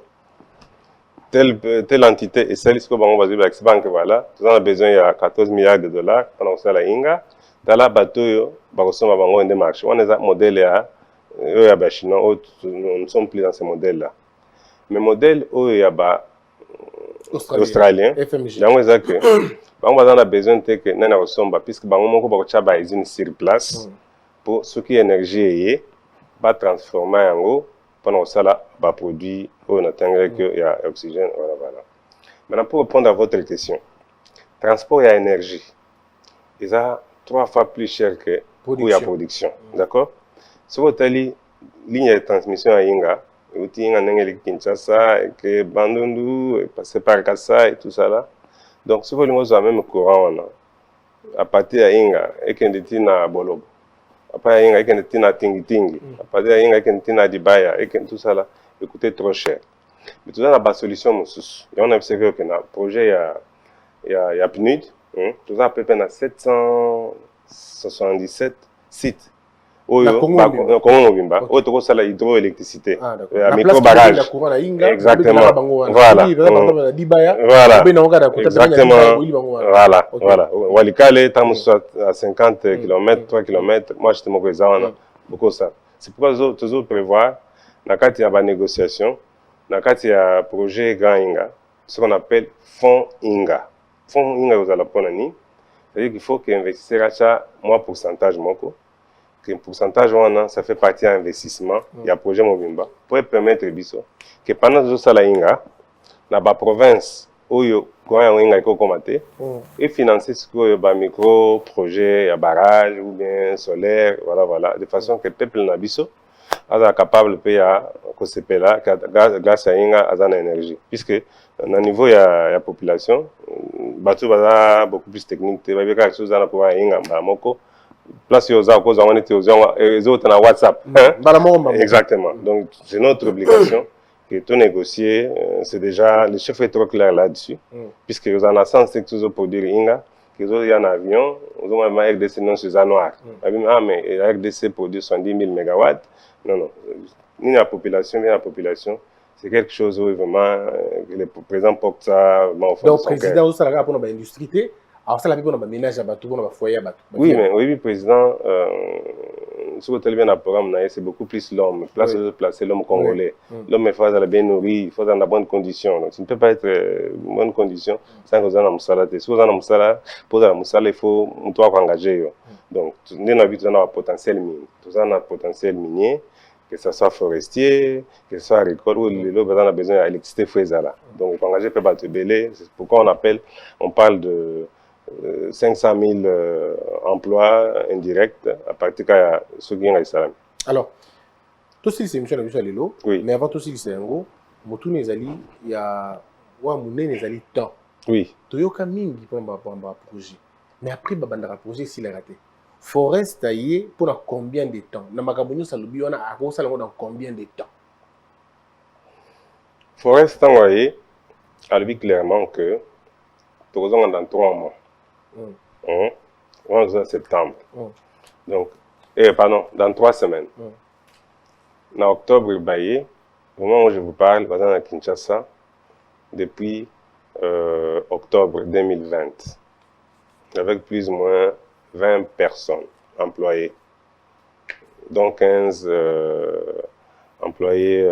Telle entité est celle qui on va dire avec banque voilà, nous avons besoin de 14 milliards de dollars pendant ça la inga. Dans la bateau, bah ressemble à bango des marchés. On a un modèle là, chinois, nous ne sommes plus dans ce modèle là. Mais modèle où il y a australien, FMG. Donc c'est que on va besoin de que nous ne ressemble puisque bango moko ba cha ba usine sur place pour ce qui est énergie va transformer en eau pendant ça là va produit on attend que il y a oxygène voilà. Maintenant pour répondre à votre question, transport et énergie, ils sont 3 fois plus cher que où il y a production, d'accord? Si vous avez ligne de transmission à Inga, vous avez une Kinshasa, que Bandundu, passer par Kassa et tout ça là. Donc si vous avez même courant à partir de Inga, et qu'on est na Bolobo, après Inga, et qu'on est na Tingitingi, à partir de Inga, et qu'on est na Dibaya, et que tout ça là, il coûtait trop cher. Mais tout ça, on a une solution. Et on a observé que dans le projet, il y a PNUD, tout ça, à peu près 777 sites. Comment on vient autre ça la hydroélectricité, la micro-barrage. Exactement. Voilà. Voilà. Walikale, estamos à 50 km, 3 km. Moi, j'étais mon président. Beaucoup ça. C'est pourquoi toujours prévoir, dans le cadre de la négociation, dans le cadre du projet Grand Inga, ce qu'on appelle fonds Inga. Fonds Inga, vous allez prendre. C'est-à-dire qu'il faut que l'investisseur achète moins pourcentage. Que le pourcentage, ça fait partie de l'investissement. Il y a un projet Mobimba pour permettre que pendant que ça Inga, dans la province où il y a un Inga et financer ce que le micro-projet, barrage ou bien solaire, voilà, de façon que le peuple n'a pas capable de payer à COCP là, grâce à Inga, à l'énergie. Puisque, au niveau de la population, bateau a beaucoup plus technique. Il y a quelque chose à pouvoir Inga, place aux autres, on était aux autres dans WhatsApp. Exactement. Donc, c'est notre obligation que tout négocier. C'est déjà, le chef est trop clair là-dessus. Puisque vous en avez sens que toujours pour dire Inga, que vous avez un avion, vous avez un RDC non sur noir. Ah, mais la RDC produit 70 000 MW. Non. Ni la population, c'est quelque chose où vraiment, le président porte ça. Donc, le président, vous savez, pour l'industrie. Alors, ça, la plupart de ménage à bateau, on va foyer à bateau. Oui, mais oui, président, ce que tu as bien programme, c'est beaucoup plus l'homme. Placer l'homme congolais. L'homme est fait bien nourri, il faut dans de bonnes conditions. Donc, tu ne peux pas être en bonnes conditions sans que vous ayez un moussala. Si vous avez un moussala, pour un moussala, il faut engager. Donc, nous avons un potentiel minier. Tout un potentiel minier, que ce soit forestier, que ce soit agricole, où les gens ont besoin d'électricité fraîche. Donc, engager peut pas te belé. C'est pourquoi on parle de 500 000 emplois indirects à partir de ce qui est en Israël. Alors, tout ce qui est M. Lelo, oui. Mais avant tout ce qui est en gros, il y a un temps. Oui. Il y a un projet. Mais après, il y a un projet s'il est raté. Forest aye pour combien de temps? Na makambo ça lobi wana akosala dans combien de temps? Forest aye a dit clairement que dans 3 mois. En septembre. Donc, pardon, dans 3 semaines. En octobre, au moment où je vous parle, à Kinshasa, depuis octobre 2020, avec plus ou moins 20 personnes employées, dont 15 employés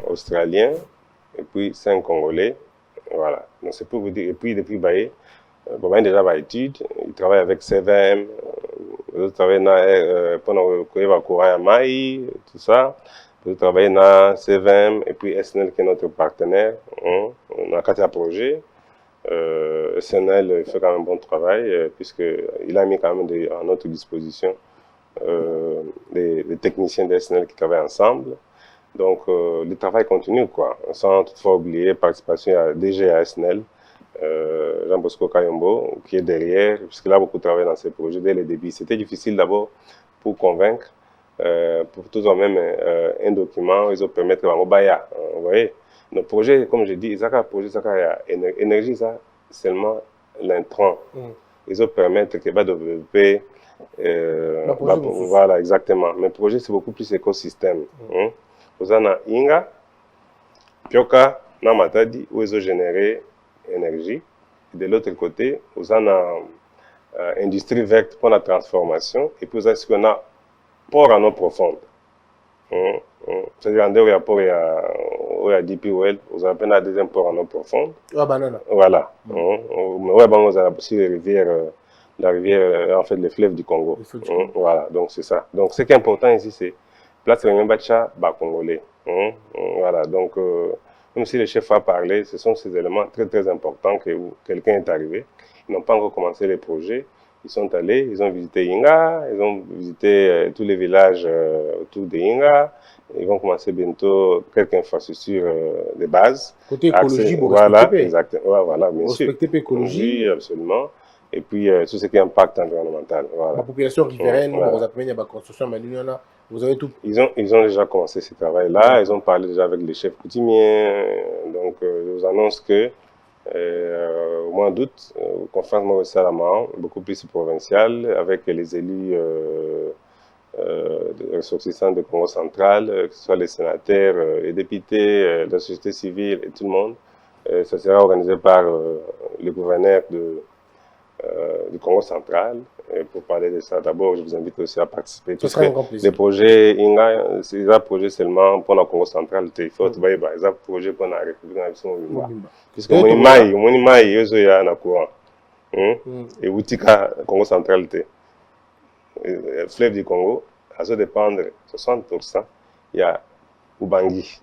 australiens et puis 5 Congolais. Voilà, donc c'est pour vous dire. Et puis depuis Baye, Bobain déjà à études, il travaille avec CVM, il travaille pendant qu'il va courir à Maï, tout ça. Il travaille dans CVM et puis SNL qui est notre partenaire. On a 4 projets. SNL fait quand même un bon travail puisqu'il a mis quand même à notre disposition des techniciens de SNL qui travaillent ensemble. Donc, le travail continue, quoi, sans toutefois oublier la participation à DG à SNL, Jean-Bosco Kayombo, qui est derrière, puisqu'il a beaucoup travaillé dans ces projets dès le début. C'était difficile d'abord pour convaincre, pour tout de même un document, ils ont permis de faire vous voyez, nos projets, comme je dis, Isaka projet, Isaka énergie, ça, seulement l'intrant. Ils ont permis de développer, voilà, exactement. Mais projet, c'est beaucoup plus écosystème. Vous avez Inga, Pioka, na Matadi, où ils ont généré énergie. Et de l'autre côté, vous avez industrie verte pour la transformation. Et puis vous avez ce qu'on a port en eau profonde. C'est-à-dire, en dehors, il y a DP Well, vous avez un deuxième port en eau profonde. Voilà. Mais vous avez aussi les rivières, la rivière, en fait, les fleuves du Congo. Voilà, donc c'est ça. Donc ce qui est important ici, c'est place Rengembacha, Congolais. Voilà, donc, même si le chef a parlé, ce sont ces éléments très très importants que quelqu'un est arrivé. Ils n'ont pas encore commencé les projets. Ils sont allés, ils ont visité Inga, ils ont visité tous les villages autour de Inga. Ils vont commencer bientôt quelques infrastructures de base. Côté écologie, voilà, exactement. Voilà, bien sûr. Respecter l'écologie. Oui, absolument. Et puis, tout ce qui est impact environnemental. Voilà. La population riveraine, vous avez la construction, vous avez tout. Ils ont déjà commencé ce travail-là. Ils ont parlé déjà avec les chefs coutumiers. Donc, je vous annonce que au mois d'août, conférence Maurice Salama, beaucoup plus provinciale, avec les élus ressortissants de Congo central, que ce soit les sénateurs, les députés, la société civile et tout le monde. Ça sera organisé par le gouverneur du Congo central. Et pour parler de ça, d'abord, je vous invite aussi à participer. Ce sera un grand plaisir. Les projets Inga, c'est des projets seulement pour la Congo central. Il faut que des projets pour la République nationale. Puisque Monimai, il y a un courant. Et Outika, Congo central. Le fleuve du Congo, à se dépendre 60%, il y a Ubangi.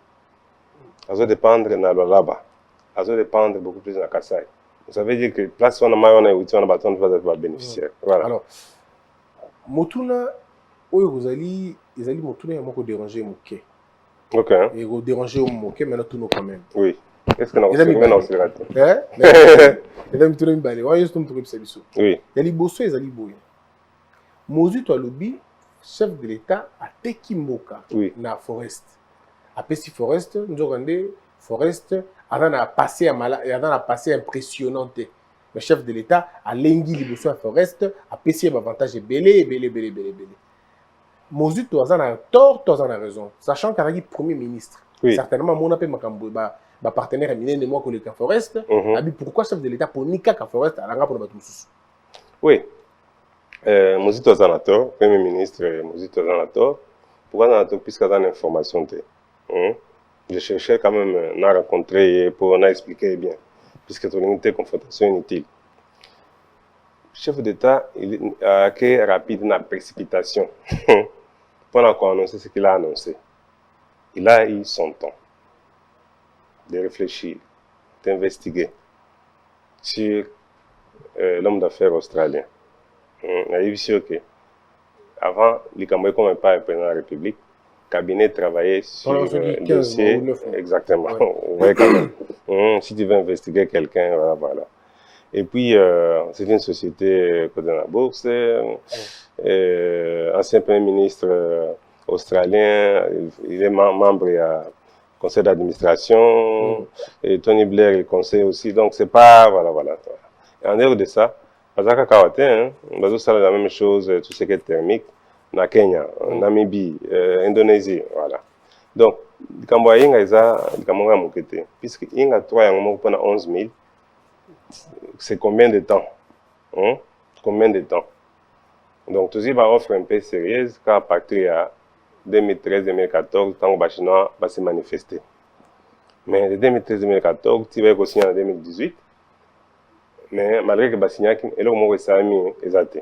À se dépendre dans le Laba. À se dépendre beaucoup plus dans la Kassai. Ça veut dire que place où on a un bâton, on va être bénéficiaire. Voilà. Alors, Motuna, vous allez Motuna, il m'a dérangé mon quai. Ok. Et vous dérangez mon quai, mais tout quand même. Oui. Qu'est-ce que nous avons fait? Oui. Il y a les bosseux et les boys. Mozu Toualobi, chef de l'État, à Tekimoka, na Forest. À Pessi Forest, nous avons regardé Forest. Il y a un passé impressionnant. Le chef de l'État a l'engi liboso à Forest, a payé un avantage belé. Mozu tu as tort, tu as raison. Sachant qu'il y a un premier ministre. Certainement, mon appel ma partenaire éminent de moi que le Forest. Pourquoi chef de l'État pour Nika Forest à la pour le Oui. Mozu tu as tort, premier ministre Mozu tu as tort. Pourquoi tu as tort puisqu'il y a une information. Je cherchais quand même à rencontrer pour expliquer bien, puisque tout une confrontation inutile. Le chef d'État a été rapide dans la précipitation. Pendant qu'on a annoncé ce qu'il a annoncé, il a eu son temps de réfléchir, d'investiguer sur l'homme d'affaires australien. Il a vu sûr que avant, les Camerounais comme pas le président de la République, cabinet travaillait sur le dossier. Exactement. Ouais. Vous voyez quand même. Si tu veux investiguer quelqu'un, voilà. Et puis, c'est une société cotée dans la bourse. Ancien Premier ministre australien, il est membre du conseil d'administration. Et Tony Blair, il conseille aussi. Donc, c'est pas... Voilà. Et en dehors de ça, Bazaka Kawate, Bazo ça la même chose, tout ce qui est thermique, na Kenya, Namibie, Indonésie, voilà. Donc, quand inga isa, quand mokete, puisque inga 3 yango pendant 11 000, c'est combien de temps? Combien de temps? Donc, tout ça va offre un peu sérieuse, car à partir de 2013-2014, tant que les Chinois va se manifester. Mais de 2013-2014, tu vas aussi en 2018. Mais malgré que Bassignac est là, on va mis exacté.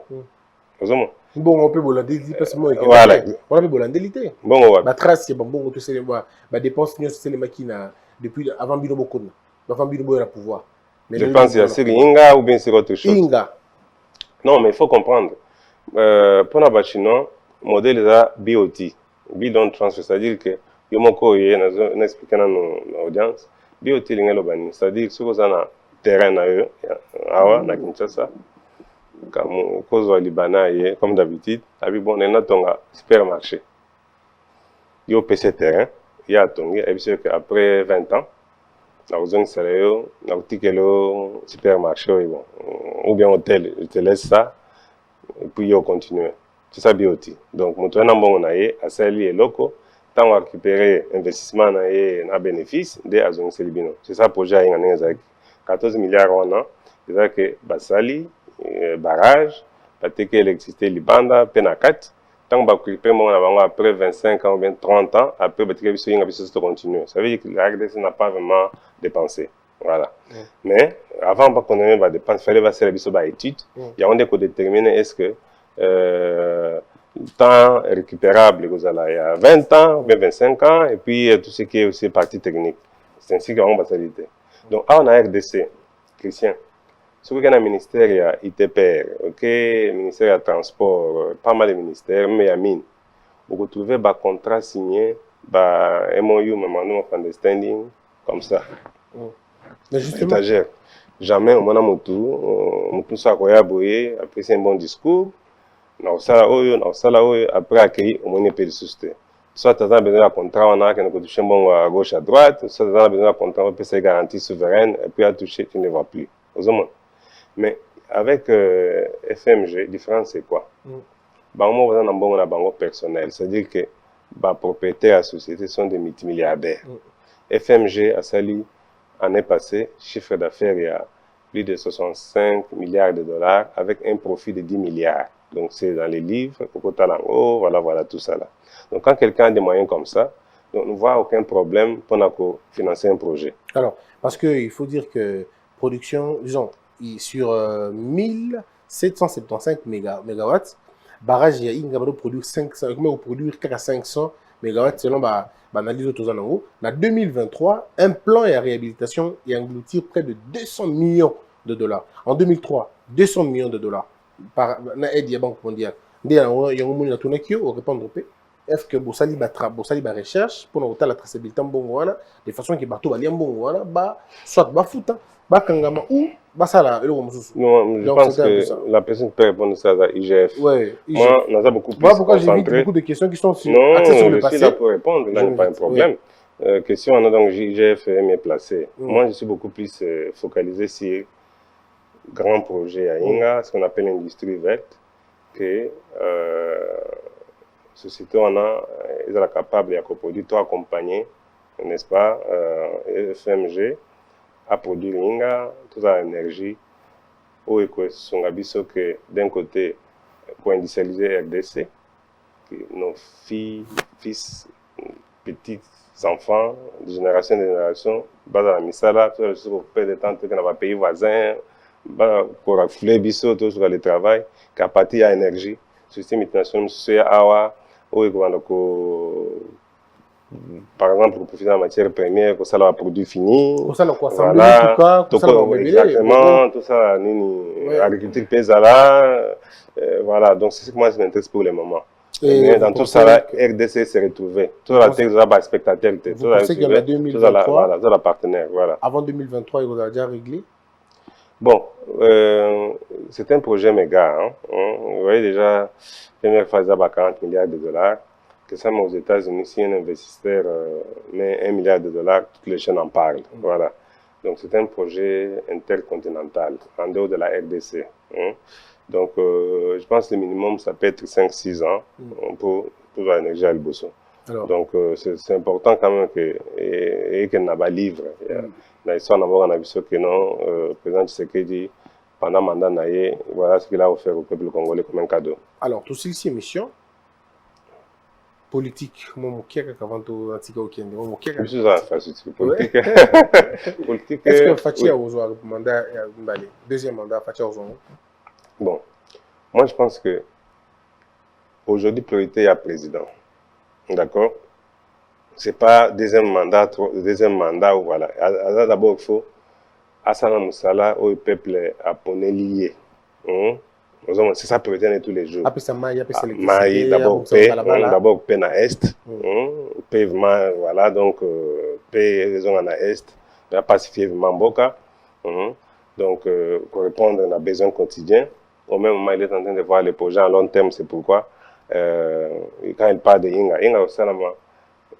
Bon, on peut bolonder parce que moi, voilà. On peut bolonder l'idée. Bon, ouais. La trace, c'est bon, tout c'est les dépenses, c'est les machines depuis avant Binobo Kona, avant Binobo la pouvoir. Mais je pense que c'est Inga ou bien c'est autre chose. Inga. Non, mais il faut comprendre. Pour la Chinois, le modèle est BOT, Bidon Transfer, c'est-à-dire que Yomoko est on explique dans l'audience, BOT c'est-à-dire que vous avez terrain na Kinshasa, comme cause au Liban, comme d'habitude, avec bon, on a un supermarché. Il y a PC terrain, il y a tongi, et puis après 20 ans, on a besoin de supermarché, ou bien hôtel, je te laisse ça, et puis on continue. C'est ça BOT. Donc, mon tournant bon, on a à Sali et locaux, tant on récupérer investissement na bénéfice de Azong Selibino. C'est ça le projet à 14 milliards en an, c'est-à-dire que Basali, barrage, Pateke électricité Libanda, Penakat, tant qu'on va après 25 ans ou bien 30 ans, après Bateke se continue. Ça veut dire que la RDC n'a pas vraiment dépensé. Voilà. Mais avant qu'on ait va dépenser, il fallait faire des études. Il y a un des déterminer est-ce que le temps récupérable, il y a 20 ans ou bien 25 ans, et puis tout ce qui est aussi partie technique. C'est ainsi qu'on va s'arrêter. Donc, on a RDC, Christian. Ce qu'il y a un ministère, il y a ITPR, ministère du Transport, pas mal de ministères, mais il y a mine. Vous retrouvez un contrat signé, un MOU, Memorandum of Understanding, comme ça. Mais justement. Étagère. Jamais, on a mon tour, après c'est un bon discours, après accueillir, on a un peu de soutien. Soit tu as besoin d'un contrat, on a touché à gauche, à droite, soit tu as besoin d'un contrat, on peut se garantir souveraine, et puis à toucher, tu ne vois plus. Mais avec FMG, la différence c'est quoi? On a un bon personnel, c'est-à-dire que les propriétaires de la société sont des multimilliardaires. FMG a sali, l'année passée, chiffre d'affaires, il y a plus de 65 milliards de dollars avec un profit de 10 milliards. Donc c'est dans les livres, voilà, tout ça là. Donc, quand quelqu'un a des moyens comme ça, on ne voit aucun problème pour financer un projet. Alors, parce qu'il faut dire que production, disons, sur 1775 mégawatts, barrage, il y a produire 500, produire 500 mégawatts selon l'analyse de en 2023, un plan et réhabilitation et engloutir près de 200 millions de dollars. En 2003, 200 millions de dollars par l'aide de la Banque mondiale. Il y a un tourné qui répondre est-ce que Bossali va recherche pour la traçabilité de façon que bateau va lire soit va foutre kangama ou ça là non, je pense que la personne peut répondre ça à IGF. Ouais, moi on a beaucoup plus pourquoi j'évite beaucoup de questions qui sont axées sur le passé. Non, je suis là pour répondre, là n'est pas un problème. Question on a donc IGF est mieux placé. Moi je suis beaucoup plus focalisé sur grand projet à Inga, ce qu'on appelle l'industrie verte, que société on a ils sont capables de produire tout accompagner, n'est-ce pas, FMG à produire Inga, toute l'énergie, où que d'un côté pour industrialiser RDC, que nos filles, fils, petits enfants, de génération en génération, basent à la misala, tout ça pour faire des temps que dans les pays voisins, pour affler biso tout sur le travail, qu'à partir de l'énergie, système international, c'est awa, où par exemple, pour profiter de la matière première, pour ça, le produit fini. Pour ça, le quoi, voilà, exactement, tout ça, l'agriculture pèse là, voilà, donc c'est ce que moi, je m'intéresse pour le moment. Mais dans tout ça, là, RDC s'est retrouvé. Tout la texte, là, spectateur, vous pensez qu'il y en a 2023, tout la partenaire, voilà. Avant 2023, il vous a déjà réglé? Bon, c'est un projet méga. Hein. Vous voyez déjà, première phase à 40 milliards de dollars. Que ça, mais aux États-Unis, si un investisseur met 1 milliard de dollars, toutes les chaînes en parlent. Voilà. Donc, c'est un projet intercontinental, en dehors de la RDC. Hein. Donc, je pense que le minimum, ça peut être 5-6 ans pour l'énergie à Liboso. Donc, c'est important quand même que Naba livre. Dans l'histoire, on a vu ce que non, le président Tshisekedi, pendant le mandat, voilà ce qu'il a offert au peuple congolais comme un cadeau. Alors, tout ceci est mission politique. Je suis en infrastructure politique. Politique. Est-ce que Fachi a osé un mandat, deuxième mandat, Fachi a osé? Bon, moi je pense que aujourd'hui, priorité à président. D'accord? C'est pas deuxième mandat ou voilà. D'abord, il faut Asana Moussala au peuple japonais lié. C'est ça priorité de tous les jours. Après ça, Maï, d'abord paix na est, paiement, voilà, donc paix raison na est, pacifier Mamboka. Donc, pour répondre à nos besoins quotidiens, au même moment, il est en train de voir les projets à long terme, c'est pourquoi, quand il parle de Inga aussi,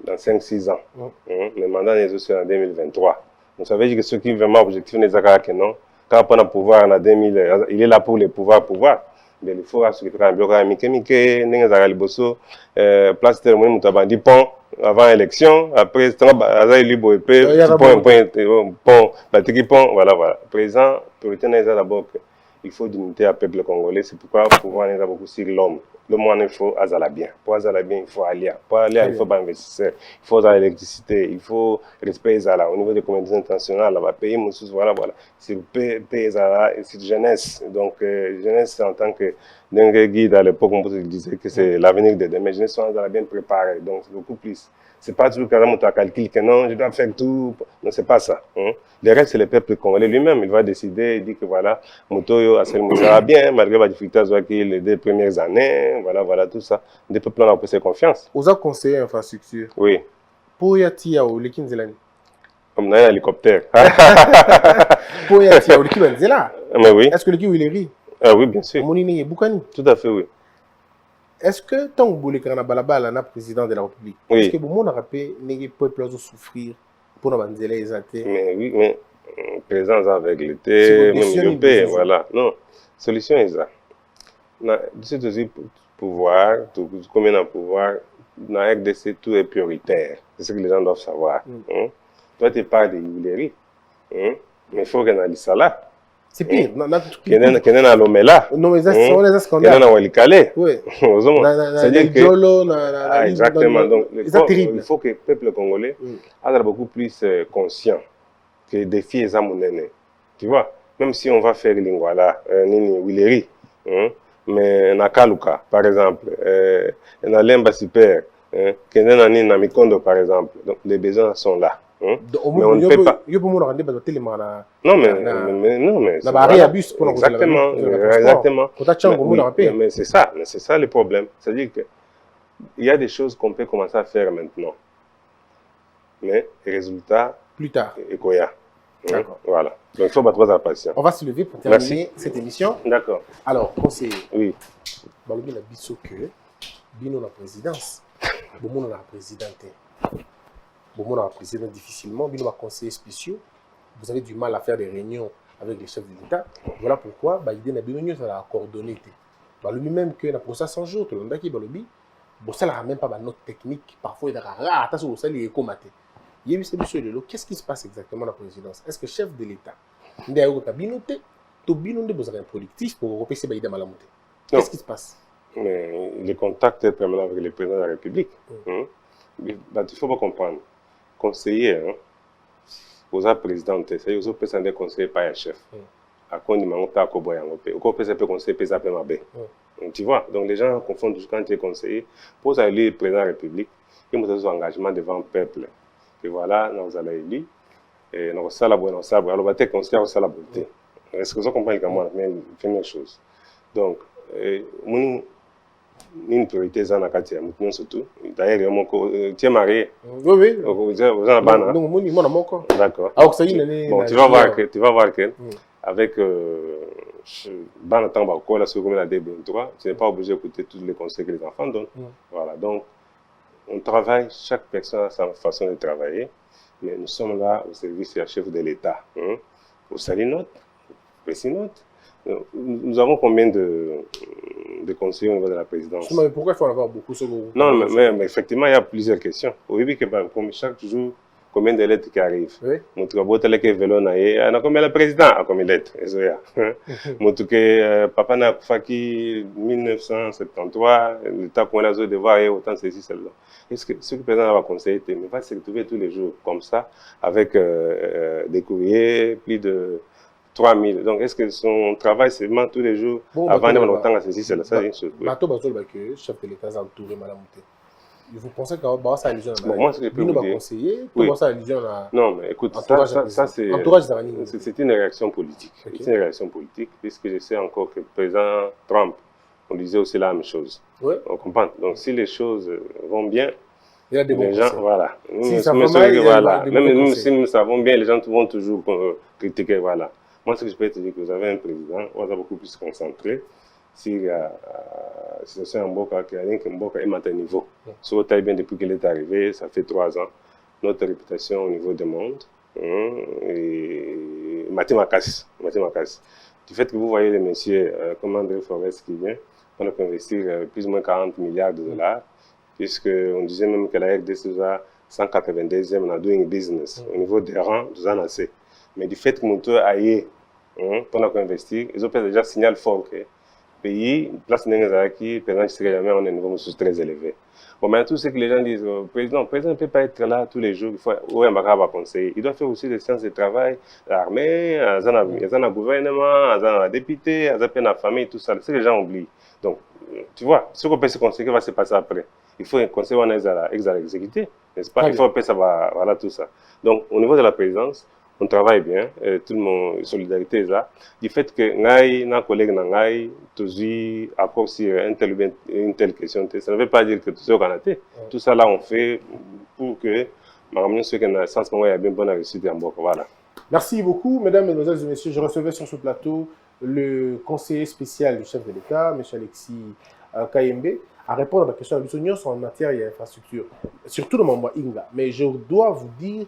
dans 5-6 ans, le mandat est aussi en 2023. Donc, ça veut dire que ceux qui vraiment objectifs n'est pas que non, quand on a pouvoir en 2000, il est là pour les pouvoir. Mais il faut assurer que le bloc Mike, Nenga Liboso, place de Moutabandi Pont, avant l'élection, après, Azaï Libo Epé, Pont, Patrick Pont, voilà. Présent, priorité d'abord il faut d'unité à peuple congolais, c'est pourquoi pouvoir n'est beaucoup sur l'homme. L'homme, il faut Azala bien. Pour Azala bien, il faut Alia. Pour Alia, il faut pas investir. Il faut l'électricité, il faut respect Azala. Au niveau des communautés internationales, là, pays, voilà. C'est pays Azala et c'est jeunesse. Donc, jeunesse, en tant que guide à l'époque, on disait que c'est l'avenir de demain. Jeunesse, on Azala bien préparé. Donc, c'est beaucoup plus. C'est pas toujours quand on calcule que non, je dois faire tout. Non, c'est pas ça. Le reste, c'est le peuple congolais lui-même. Il va décider, il dit que voilà, Motoyo, ça va bien, malgré la difficulté les 2 premières années, voilà, tout ça. Le peuple en a pris ses confiance. Vous avez conseillé infrastructure? Oui. Pour Yatia ou l'équipe Zelani? Comme dans un hélicoptère. Pour Yatia ou l'équipe Zela? Mais oui. Est-ce que l'équipe il est ri? Ah oui, bien sûr. Tout à fait, oui. Est-ce que tant que vous voulez qu'on a balabala le président de la République, est-ce que vous avez rappelé que le peuple doit souffrir pour nous bandeler exalter? Mais oui, mais présence avec l'été, même le pays, voilà. Non, solution est ça. C'est aussi pouvoir, combien de pouvoir, dans la RDC, tout est prioritaire. C'est ce que les gens doivent savoir. Toi, tu parles de jubilerie, mais il faut qu'on ait ça là. C'est pire. Qu'il y ait un Lomela. Non, mais ça, c'est un scandale. Qu'il y ait un Walikale. Oui. C'est-à-dire que... Exactement. Donc, il faut que le peuple congolais soit beaucoup plus conscient que les défis est amounés. Tu vois, même si on va faire l'Ingwala, Nini Wileri, mais Nakaluka, par exemple, Nalemba Super, Kenenani Namikondo, par exemple, donc les besoins sont là. Mais on ne peut pas. Non, mais exactement. Mais c'est ça le problème. C'est-à-dire qu'il y a des choses qu'on peut commencer à faire maintenant. Mais les résultats, plus tard. Et quoi. D'accord. Voilà. Donc il faut battre la patience. On va se lever pour terminer cette émission. D'accord. Alors, conseiller. Oui. Balobi la biso que bino la présidence. Bomo la présidente. Bomo la présidente difficilement. Bino la conseiller spéciaux. Vous avez du mal à faire des réunions avec les chefs de l'État. Voilà pourquoi l'idée n'a bino ça la coordonner. Balobi même que la procès 100 jours tout le monde qui balobi. Bon ça n'a même pas de note technique. Parfois il y a rare. Attention ça les écomaté. Qu'est-ce qui se passe exactement à la présidence? Est-ce que le chef de l'État Qu'est-ce qui se passe? Mais les contacts permanents avec le président de la République. Il ne faut pas comprendre. Conseiller, aux présidents, c'est aux présidents des conseillers, pas un chef. À quoi on dit à Koboya, au peut conseiller, tu vois, donc les gens confondent quand tu es conseiller. Pour aller le président de la République, il y a un engagement devant le peuple. Et voilà, nous allons élire. Et nous allons alors on va te conseiller à la beauté. Est-ce que vous comprenez comment on fait première chose? Donc, une priorité, c'est la Katia, nous surtout. D'ailleurs, tu es marié. Oui. Vous avez un ban. Non, mon encore. D'accord. Alors, ça y est. Bon, tu vas voir que avec Banatan Bako, la seconde la D23, tu n'es pas obligé d'écouter tous les conseils que les enfants donnent. Voilà, donc on travaille, chaque personne a sa façon de travailler, mais nous sommes là au service du chef de l'État. Au Salinote, au Pessinote. Nous avons combien de conseillers au niveau de la présidence? Mais pourquoi il faut en avoir beaucoup sur vous? Non, mais effectivement, il y a plusieurs questions. Au début, comme chaque jour, combien de lettres qui arrivent? Oui. Mon travail, tel que vélo naïe, on a combien le président a combien de lettres? Mon truc, papa n'a pas qui 1973, l'État qu'on a besoin de voir autant ceci, celle-là. Est-ce que ce que le président va conseiller, mais va se retrouver tous les jours comme ça, avec des courriers, plus de 3000. Donc, est-ce que son travail, c'est vraiment tous les jours, avant de monter à ceci, c'est ça, une chose. Bateau, le chef de l'État a entouré Madame Mouté. Vous pensez qu'il va ça allusion à moi, ce que je peux vous dire. Conseiller, oui. Ça allusion à... Non, mais écoute, ça c'est une réaction politique. Okay. C'est une réaction politique, puisque je sais encore que le président Trump, on disait aussi la même chose. Oui. On comprend. Donc, si les choses vont bien, il y a des les gens, voilà. Si ça va mal, voilà. Même si nous savons bien, les gens vont toujours critiquer, voilà. Moi, ce que je peux te dire, que vous avez un président, on va beaucoup plus concentrer sur la situation en Mboka, qui a rien que Mboka est maintenant niveau. Si vous avez bien depuis qu'il est arrivé, ça fait 3 ans, notre réputation au niveau du monde, et Mathimakas. Du fait que vous voyez les messieurs comme André Forest qui vient, on a pu investir plus ou moins 40 milliards de dollars, puisqu'on disait même que la RDC a 192e dans doing business, au niveau des rangs, nous en assez. Mais du fait que nous sommes ailleurs, pendant qu'on investit, ils ont fait déjà un signal fort que le pays, place Nenezaki, le président Tshisekedi, on est à un niveau très élevé. Bon, maintenant, tout ce que les gens disent, le président ne peut pas être là tous les jours, il faut conseiller. Il doit faire aussi des séances de travail, l'armée, le gouvernement, le député, la famille, tout ça. C'est ce que les gens oublient. Donc, tu vois, ce qu'on peut se conseiller, va se passer après. Il faut un conseil on a exécuté, n'est-ce pas? Il faut que ça va, voilà tout ça. Donc, au niveau de la présidence, on travaille bien, tout le monde, solidarité est là. Du fait que nos collègues n'ont toujours accord sur une telle question, ça ne veut pas dire que tout ça est été. Tout ça là, on fait pour que, madame, ce qu'on a sens il y a bien bonne réussite en Mboka. Voilà. Merci beaucoup, mesdames, mesdemoiselles et messieurs. Je recevais sur ce plateau le conseiller spécial du chef de l'État, M. Alexis Kayembe, à répondre à la question de l'Union en matière d'infrastructure, surtout dans mon Inga. Mais je dois vous dire,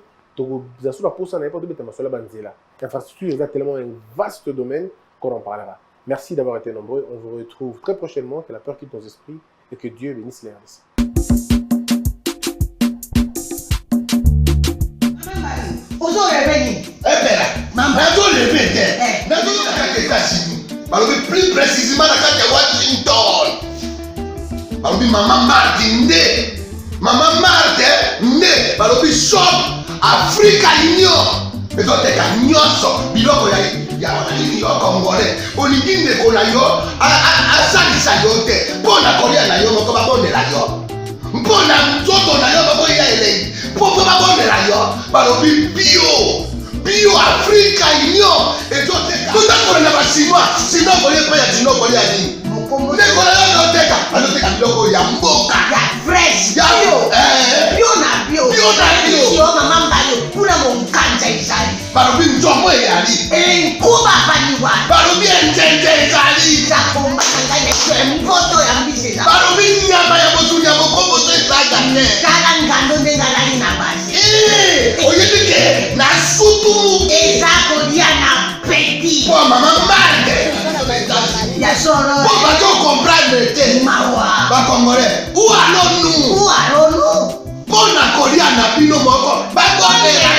l'infrastructure est tellement un vaste domaine qu'on en parlera. Merci d'avoir été nombreux. On vous retrouve très prochainement. Que la peur quitte nos esprits et que Dieu bénisse les RDC. Plus précisément dans Washington. Maman Martin Maman Martin shop Africa Union. Mais donc nyonso biloko ya wanani yo congolais. Olingi ndeko na yo asalisa yo te. Mpona kolia na yo moko babondela yo. Mpona nzoto na yo moko ya elei. Mpo babondela yo balobi bio Africa Union. Ezoteka. Tutakola na basinois. Sino kolie pe ya sino kolia nini? Ndeko na yo azoteka. Azoteka biloko ya mboka. Ya fresh. Bio na bio. Yo mama mbayo kuna monkanja izali. Balobi nzomo eyali. Nkuba baniwa. Balobi njenje ezali. Zakomba kangane mpoto ya mbise. Balobi nyama ya motu ya mokombo to ezaga ne. Kala ngando ndengalali na basi. Oyedike na sutu. Ezako dia na peti. Kwa mama mbande. Ya solo. Pour pas qu'on comprenne te. Mawa. Ba congolais. Où allons-nous? Pour la Coliana Pino Moko. Ba Coliana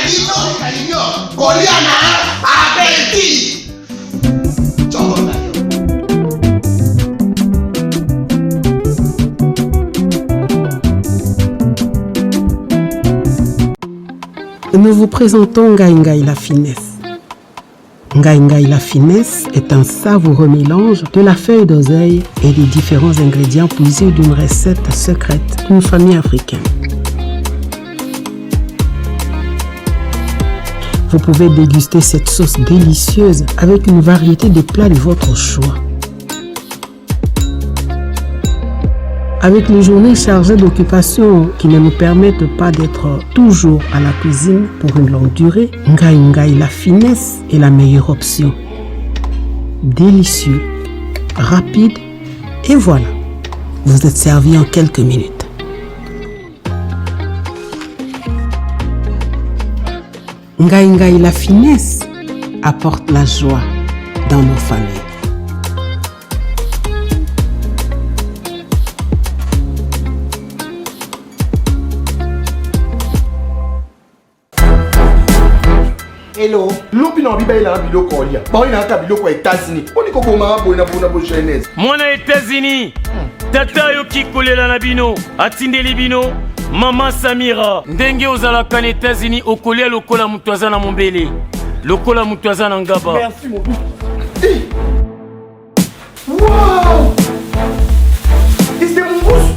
Coliana appétit. Nous vous présentons Ngai Ngai la finesse. Ngai Ngai la finesse est un savoureux mélange de la feuille d'oseille et des différents ingrédients puisés d'une recette secrète d'une famille africaine. Vous pouvez déguster cette sauce délicieuse avec une variété de plats de votre choix. Avec les journées chargées d'occupations qui ne nous permettent pas d'être toujours à la cuisine pour une longue durée, Ngai Ngai la finesse est la meilleure option. délicieux, rapide et voilà, vous êtes servi en quelques minutes. Ngai Ngai la finesse apporte la joie dans nos familles. Hello. Lopi na biba ila biloko olia. Ba ina ata biloko États-Unis. Oni ko boma bona bo jeunesse. Mwana États-Unis. Tata yo kikolela na bino, atindeli bino. Mama Samira, ndenge ozalaka na États-Unis okolia lokola mutu aza na mombele. Lokola mutu aza na ngaba. Merci mon fils. Wow! C'est mon bouche.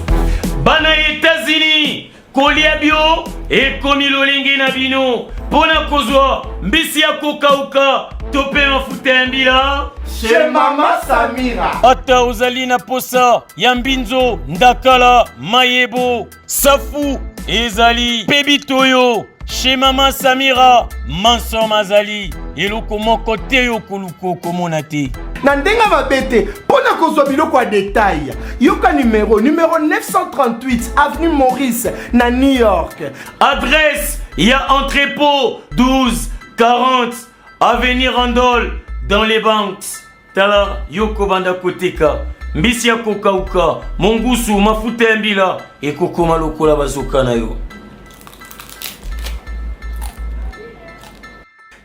Bana États-Unis, kolia bio ekomi lolenge na bino. Pona kozwa mbisi ya kokauka tope mafuta ya mbila chez Mama Samira. Ata ozali na posa ya mbinzo, ndakala, mayebo, safu ezali pebitoyo chez Mama Samira. Manso mazali eloko moko te yo koluko komona te. Na ndenga mabete pona kozwa biloko ya détail. Yoka numéro 938 avenue Maurice na New York. Adresse ya entrepôt 1240 avenue Randol dans les banques. Tala yoko banda koteka mbisi ya kokauka mongusu mafuta ya mbila ekokoma lokola bazoka na yo.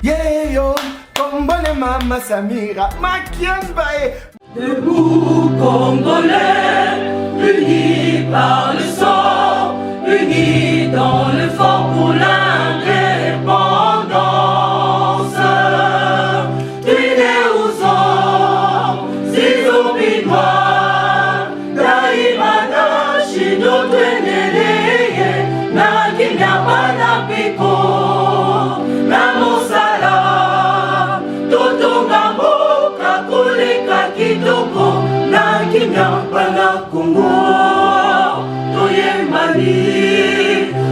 Yeah yo, kombone Mama Samira, makiamba e. Debout Congolais, unis par le sang, unis dans le fort pour l'indépendance. Unis aux hommes, si obinois, daimana shido tweneleye, na kinyama na piko, na mosala, totonga mboka koleka kitoko, na kinyama na Kongo. Toyembani,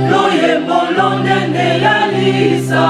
loyembo lonene ya lisa.